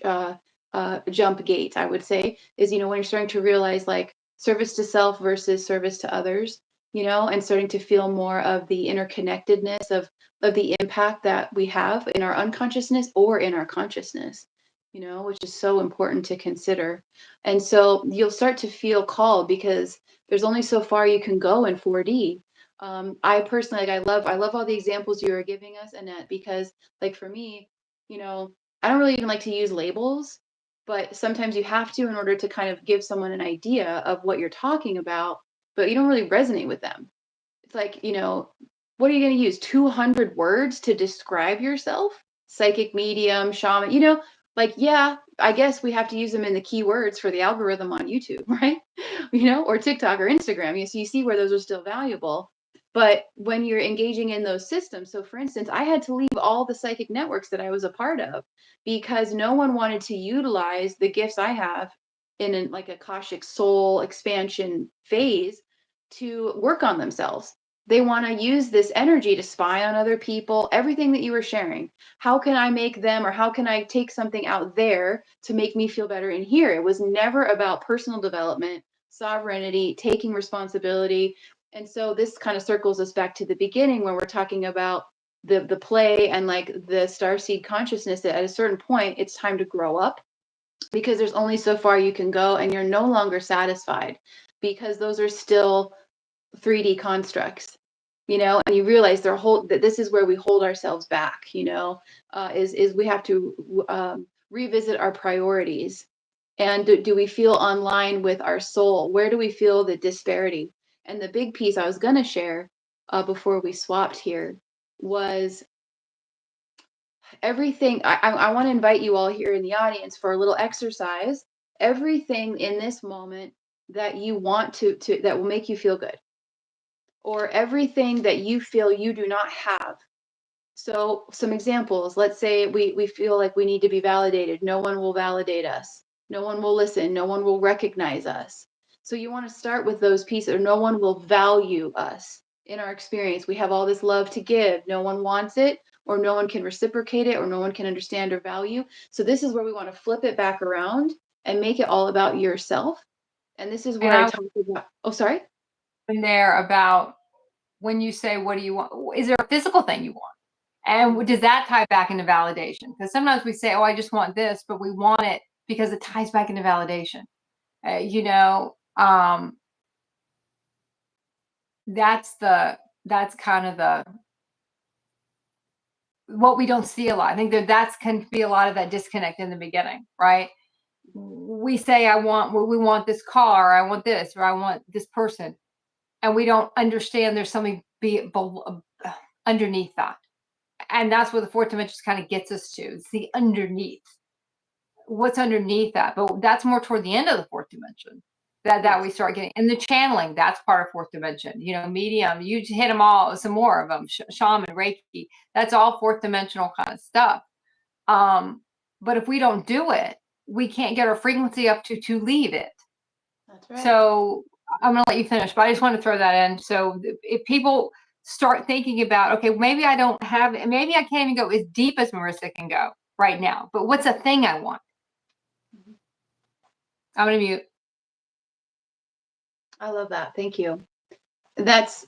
jump gate, I would say, is, when you're starting to realize like service to self versus service to others, and starting to feel more of the interconnectedness of the impact that we have in our unconsciousness or in our consciousness, which is so important to consider. And so you'll start to feel called, because there's only so far you can go in 4D. I personally, I love all the examples you were giving us, Annette, because like for me, I don't really even like to use labels, but sometimes you have to in order to kind of give someone an idea of what you're talking about, but you don't really resonate with them. It's like, what are you going to use? 200 words to describe yourself? Psychic medium, shaman, like, yeah, I guess we have to use them in the keywords for the algorithm on YouTube, right? Or TikTok or Instagram. So you see where those are still valuable. But when you're engaging in those systems, so for instance, I had to leave all the psychic networks that I was a part of because no one wanted to utilize the gifts I have in like Akashic soul expansion phase to work on themselves. They want to use this energy to spy on other people, everything that you were sharing. How can I make them, or how can I take something out there to make me feel better in here? It was never about personal development, sovereignty, taking responsibility. And so this kind of circles us back to the beginning when we're talking about the play and like the starseed consciousness, that at a certain point, it's time to grow up, because there's only so far you can go and you're no longer satisfied, because those are still 3D constructs, and you realize that this is where we hold ourselves back, is we have to revisit our priorities. And do we feel online with our soul? Where do we feel the disparity? And the big piece I was going to share before we swapped here was everything. I want to invite you all here in the audience for a little exercise. Everything in this moment that you want to that will make you feel good, or everything that you feel you do not have. So some examples, let's say we feel like we need to be validated. No one will validate us. No one will listen. No one will recognize us. So you want to start with those pieces, or no one will value us in our experience. We have all this love to give. No one wants it, or no one can reciprocate it, or no one can understand or value. So this is where we want to flip it back around and make it all about yourself. And this is where And I I talk about, oh, sorry. in there about when you say, what do you want? Is there a physical thing you want? And does that tie back into validation? Because sometimes we say, oh, I just want this, but we want it because it ties back into validation. That's kind of what we don't see a lot. I think that's can be a lot of that disconnect in the beginning, right? We say, we want this car, I want this, or I want this person. And we don't understand there's something underneath that. And that's where the fourth dimension kind of gets us to. It's the underneath. What's underneath that? But that's more toward the end of the fourth dimension that we start getting. And the channeling, that's part of fourth dimension. Medium, you hit them all, some more of them, shaman, Reiki, that's all fourth dimensional kind of stuff. But if we don't do it, we can't get our frequency up to leave it. That's right. So I'm going to let you finish, but I just want to throw that in. So if people start thinking about, okay, maybe I can't even go as deep as Marissa can go right now, but what's a thing I want? I'm going to mute. I love that. Thank you. That's,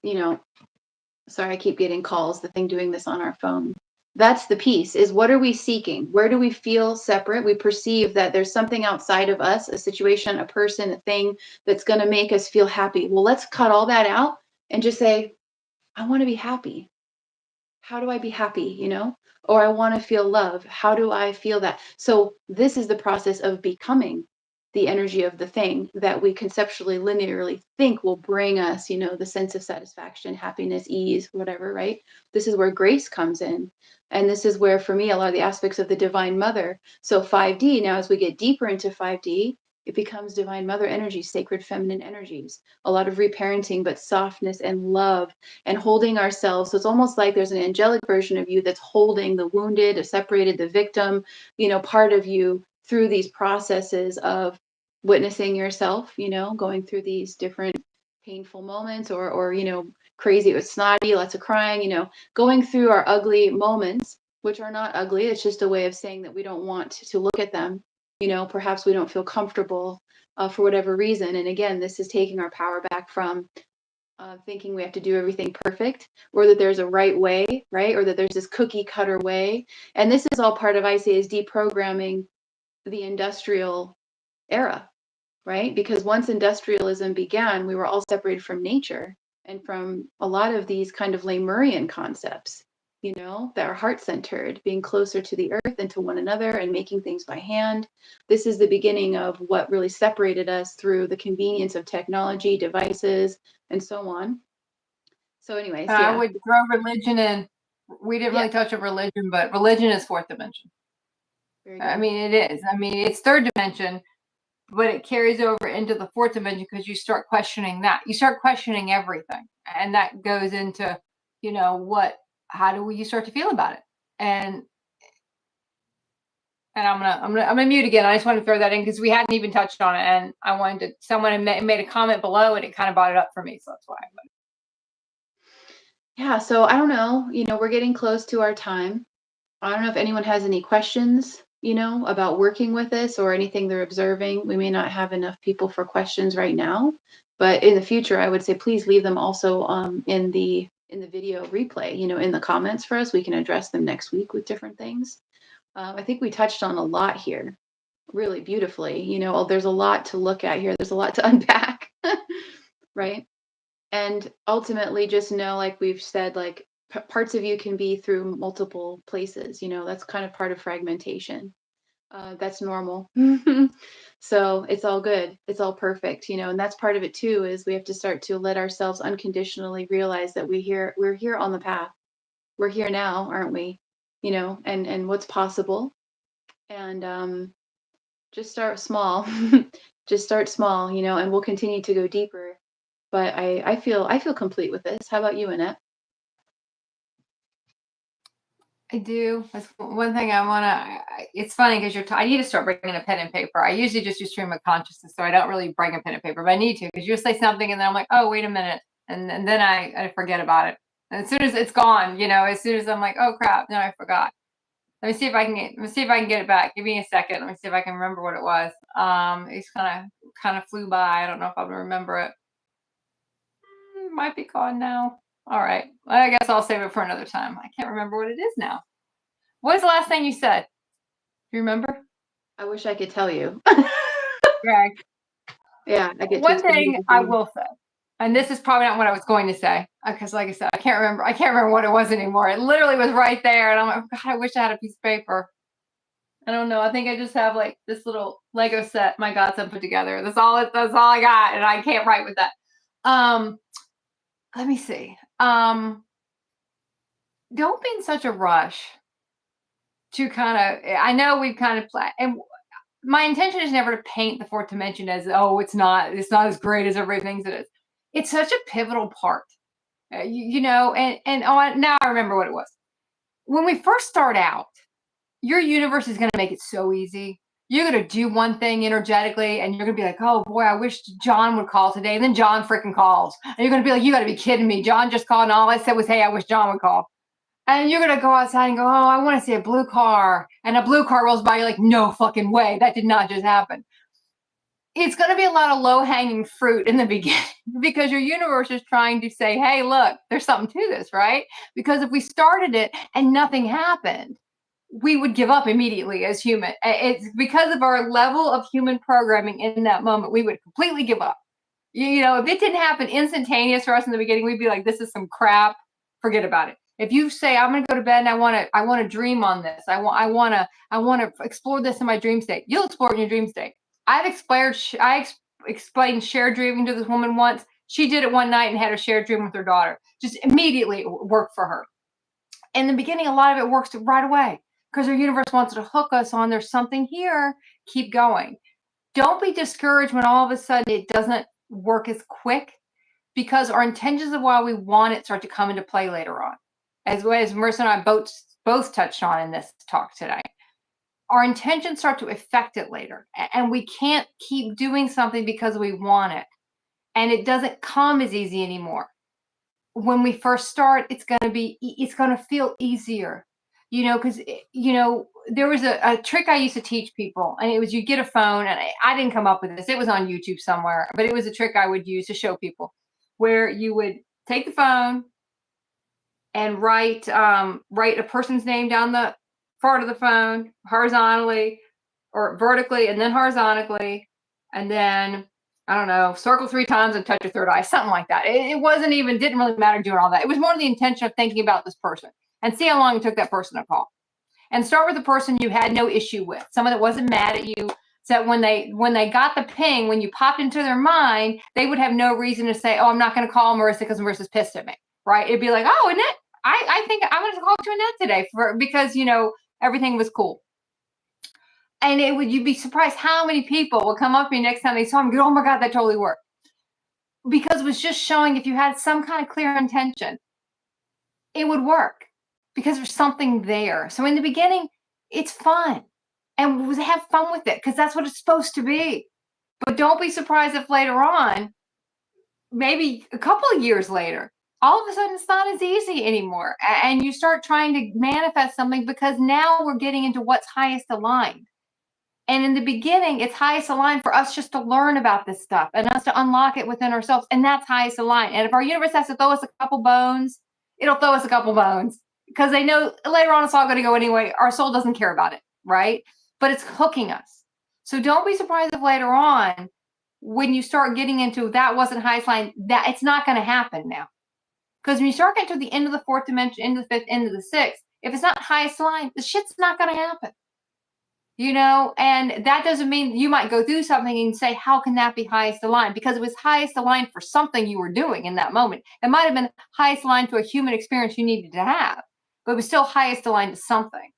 sorry, I keep getting calls, the thing doing this on our phone. That's the piece, is what are we seeking? Where do we feel separate? We perceive that there's something outside of us, a situation, a person, a thing that's going to make us feel happy. Well, let's cut all that out and just say, I want to be happy. How do I be happy? Or I want to feel love. How do I feel that? So this is the process of becoming the energy of the thing that we conceptually, linearly think will bring us, the sense of satisfaction, happiness, ease, whatever, right? This is where grace comes in. And this is where, for me, a lot of the aspects of the Divine Mother. So 5D, now as we get deeper into 5D, it becomes Divine Mother energy, sacred feminine energies, a lot of reparenting, but softness and love and holding ourselves. So it's almost like there's an angelic version of you that's holding the wounded, separated, the victim, part of you through these processes of witnessing yourself, going through these different painful moments, or crazy, it was snotty, lots of crying, going through our ugly moments, which are not ugly. It's just a way of saying that we don't want to look at them. Perhaps we don't feel comfortable for whatever reason. And again, this is taking our power back from thinking we have to do everything perfect, or that there's a right way, right? Or that there's this cookie cutter way. And this is all part of, I say, is deprogramming the industrial era, right? Because once industrialism began, we were all separated from nature and from a lot of these kind of Lemurian concepts, that are heart-centered, being closer to the earth and to one another and making things by hand. This is the beginning of what really separated us through the convenience of technology, devices, and so on. So anyways, I would throw religion in. We didn't really touch on religion, but religion is fourth dimension. I mean, it is. I mean, it's third dimension, but it carries over into the fourth dimension because you start questioning that. You start questioning everything. And that goes into, how do you start to feel about it? And I'm gonna mute again. I just want to throw that in because we hadn't even touched on it, and I wanted to. Someone made a comment below, and it kind of brought it up for me, so that's why. Yeah, so I don't know, we're getting close to our time. I don't know if anyone has any questions, about working with this or anything they're observing. We may not have enough people for questions right now, but in the future, I would say please leave them also in the video replay, in the comments for us. We can address them next week with different things. I think we touched on a lot here, really beautifully. There's a lot to look at here. There's a lot to unpack, right? And ultimately, just know, like we've said, like parts of you can be through multiple places. That's kind of part of fragmentation. That's normal. So it's all good. It's all perfect. And that's part of it too. Is we have to start to let ourselves unconditionally realize that we're here on the path. We're here now, aren't we? And what's possible. And just start small. Just start small. And we'll continue to go deeper. But I feel complete with this. How about you, Annette? I do. That's one thing I want to. It's funny because I need to start bringing a pen and paper. I usually just do stream of consciousness, so I don't really bring a pen and paper, but I need to because you say something and then I'm like, oh, wait a minute, and then I forget about it. And as soon as it's gone, as soon as I'm like, oh crap, no, I forgot. Let me see if I can get it back. Give me a second. Let me see if I can remember what it was. It's kind of flew by. I don't know if I'll remember it. Might be gone now. All right. Well, I guess I'll save it for another time. I can't remember what it is now. What was the last thing you said? Do you remember? I wish I could tell you. Okay. Yeah, I get to One explain thing everything. I will say, and this is probably not what I was going to say, because like I said, I can't remember what it was anymore. It literally was right there, and I'm like, God, I wish I had a piece of paper. I don't know. I think I just have like this little Lego set my godson put together. That's all I got, and I can't write with that. Let me see. Don't be in such a rush to I know we've kind of and my intention is never to paint the fourth dimension as, oh, it's not as great as everybody thinks it is. It's such a pivotal part, and oh, now I remember what it was. When we first start out, your universe is going to make it so easy. You're going to do one thing energetically and you're going to be like, oh boy, I wish John would call today. And then John freaking calls. And you're going to be like, you got to be kidding me. John just called and all I said was, hey, I wish John would call. And you're going to go outside and go, oh, I want to see a blue car. And a blue car rolls by. You're like, no fucking way. That did not just happen. It's going to be a lot of low hanging fruit in the beginning because your universe is trying to say, hey, look, there's something to this, right? Because if we started it and nothing happened, we would give up immediately as human. It's because of our level of human programming in that moment, we would completely give up. If it didn't happen instantaneous for us in the beginning, we'd be like, this is some crap. Forget about it. If you say, I'm going to go to bed and I want to dream on this. I want to explore this in my dream state. You'll explore it in your dream state. I explained shared dreaming to this woman once. She did it one night and had a shared dream with her daughter. Just immediately it worked for her. In the beginning, a lot of it works right away because our universe wants to hook us on. There's something here. Keep going. Don't be discouraged when all of a sudden it doesn't work as quick because our intentions of why we want it start to come into play later on. As Marissa and I both touched on in this talk today. Our intentions start to affect it later. And we can't keep doing something because we want it. And it doesn't come as easy anymore. When we first start, it's going to feel easier, because, there was a trick I used to teach people, and it was you get a phone, and I didn't come up with this. It was on YouTube somewhere, but it was a trick I would use to show people where you would take the phone and write a person's name down the part of the phone horizontally or vertically and then horizontally, and then I don't know, circle 3 times and touch your third eye, something like that. It didn't really matter doing all that. It was more the intention of thinking about this person and see how long it took that person to call. And start with the person you had no issue with, someone that wasn't mad at you. So that when they got the ping, when you popped into their mind, they would have no reason to say, oh, I'm not going to call Marissa because Marissa's pissed at me, right? It'd be like, oh, Annette, I think I'm going to talk to Annette today because, everything was cool. And you'd be surprised how many people will come up to you next time they saw him and go, oh my God, that totally worked. Because it was just showing if you had some kind of clear intention, it would work because there's something there. So in the beginning, it's fun and have fun with it because that's what it's supposed to be. But don't be surprised if later on, maybe a couple of years later, all of a sudden it's not as easy anymore. And you start trying to manifest something because now we're getting into what's highest aligned. And in the beginning, it's highest aligned for us just to learn about this stuff and us to unlock it within ourselves. And that's highest aligned. And if our universe has to throw us a couple bones, it'll throw us a couple bones because they know later on it's all going to go anyway. Our soul doesn't care about it, right? But it's hooking us. So don't be surprised if later on, when you start getting into that wasn't highest line, that it's not going to happen now. Because when you start getting to the end of the fourth dimension, into the fifth, into the sixth, if it's not highest line, the shit's not going to happen. And that doesn't mean you might go through something and say, how can that be highest aligned? Because it was highest aligned for something you were doing in that moment. It might have been highest aligned to a human experience you needed to have, but it was still highest aligned to something.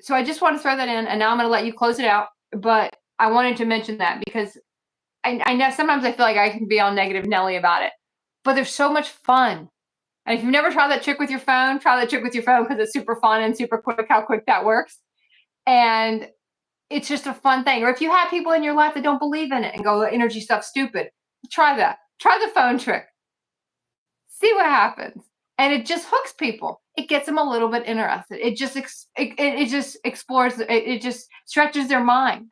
So I just want to throw that in, and now I'm going to let you close it out. But I wanted to mention that because I know sometimes I feel like I can be all negative Nelly about it, but there's so much fun. And if you've never tried that trick with your phone, try that trick with your phone because it's super fun and super quick how quick that works. And it's just a fun thing. Or if you have people in your life that don't believe in it and go, energy stuff's stupid, try that. Try the phone trick. See what happens. And it just hooks people. It gets them a little bit interested. It just explores, it just stretches their mind.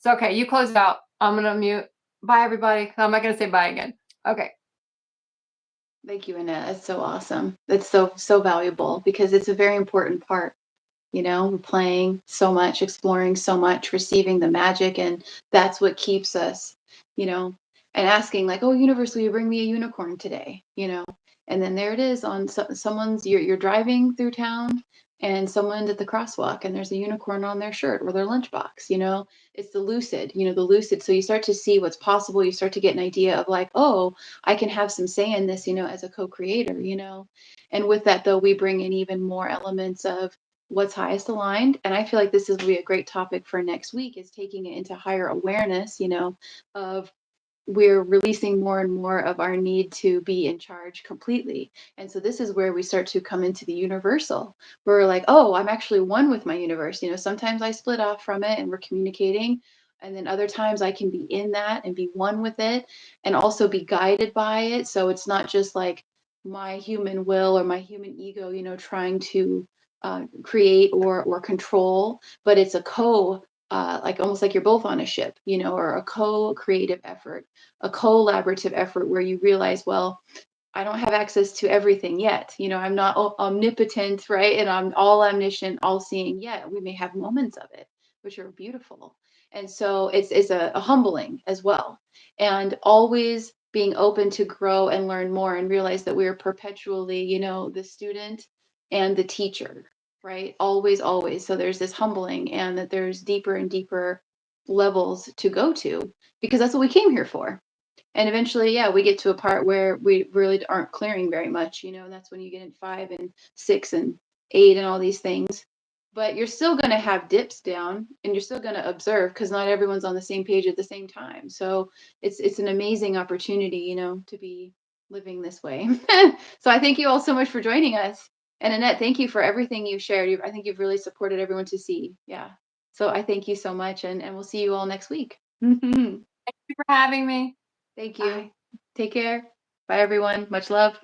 So, okay, you close it out. I'm going to mute. Bye, everybody. I'm not going to say bye again. Okay. Thank you, Annette. That's so awesome. That's so valuable because it's a very important part. We're playing so much, exploring so much, receiving the magic, and that's what keeps us, and asking like, oh, universe, will you bring me a unicorn today? And then there it is on someone's, you're driving through town and someone's at the crosswalk and there's a unicorn on their shirt or their lunchbox. It's the lucid. So you start to see what's possible. You start to get an idea of like, oh, I can have some say in this, as a co-creator, and with that, though, we bring in even more elements of what's highest aligned. And I feel like this will be a great topic for next week is taking it into higher awareness, of we're releasing more and more of our need to be in charge completely. And so this is where we start to come into the universal. We're like, oh, I'm actually one with my universe. Sometimes I split off from it and we're communicating. And then other times I can be in that and be one with it and also be guided by it. So it's not just like my human will or my human ego, trying to create or control, but it's a like almost like you're both on a ship, or a co-creative effort, a collaborative effort where you realize, well, I don't have access to everything yet. I'm not omnipotent, right? And I'm all omniscient, all seeing yet. We may have moments of it, which are beautiful. And so it's a humbling as well. And always being open to grow and learn more and realize that we are perpetually, the student and the teacher, right? Always, always. So there's this humbling and that there's deeper and deeper levels to go to because that's what we came here for. And eventually, yeah, we get to a part where we really aren't clearing very much, and that's when you get in 5 and 6 and 8 and all these things. But you're still going to have dips down and you're still going to observe because not everyone's on the same page at the same time. So it's an amazing opportunity, to be living this way. So I thank you all so much for joining us. And Annette, thank you for everything you shared. I think you've really supported everyone to see. Yeah. So I thank you so much and we'll see you all next week. Thank you for having me. Thank you. Bye. Take care. Bye, everyone. Much love.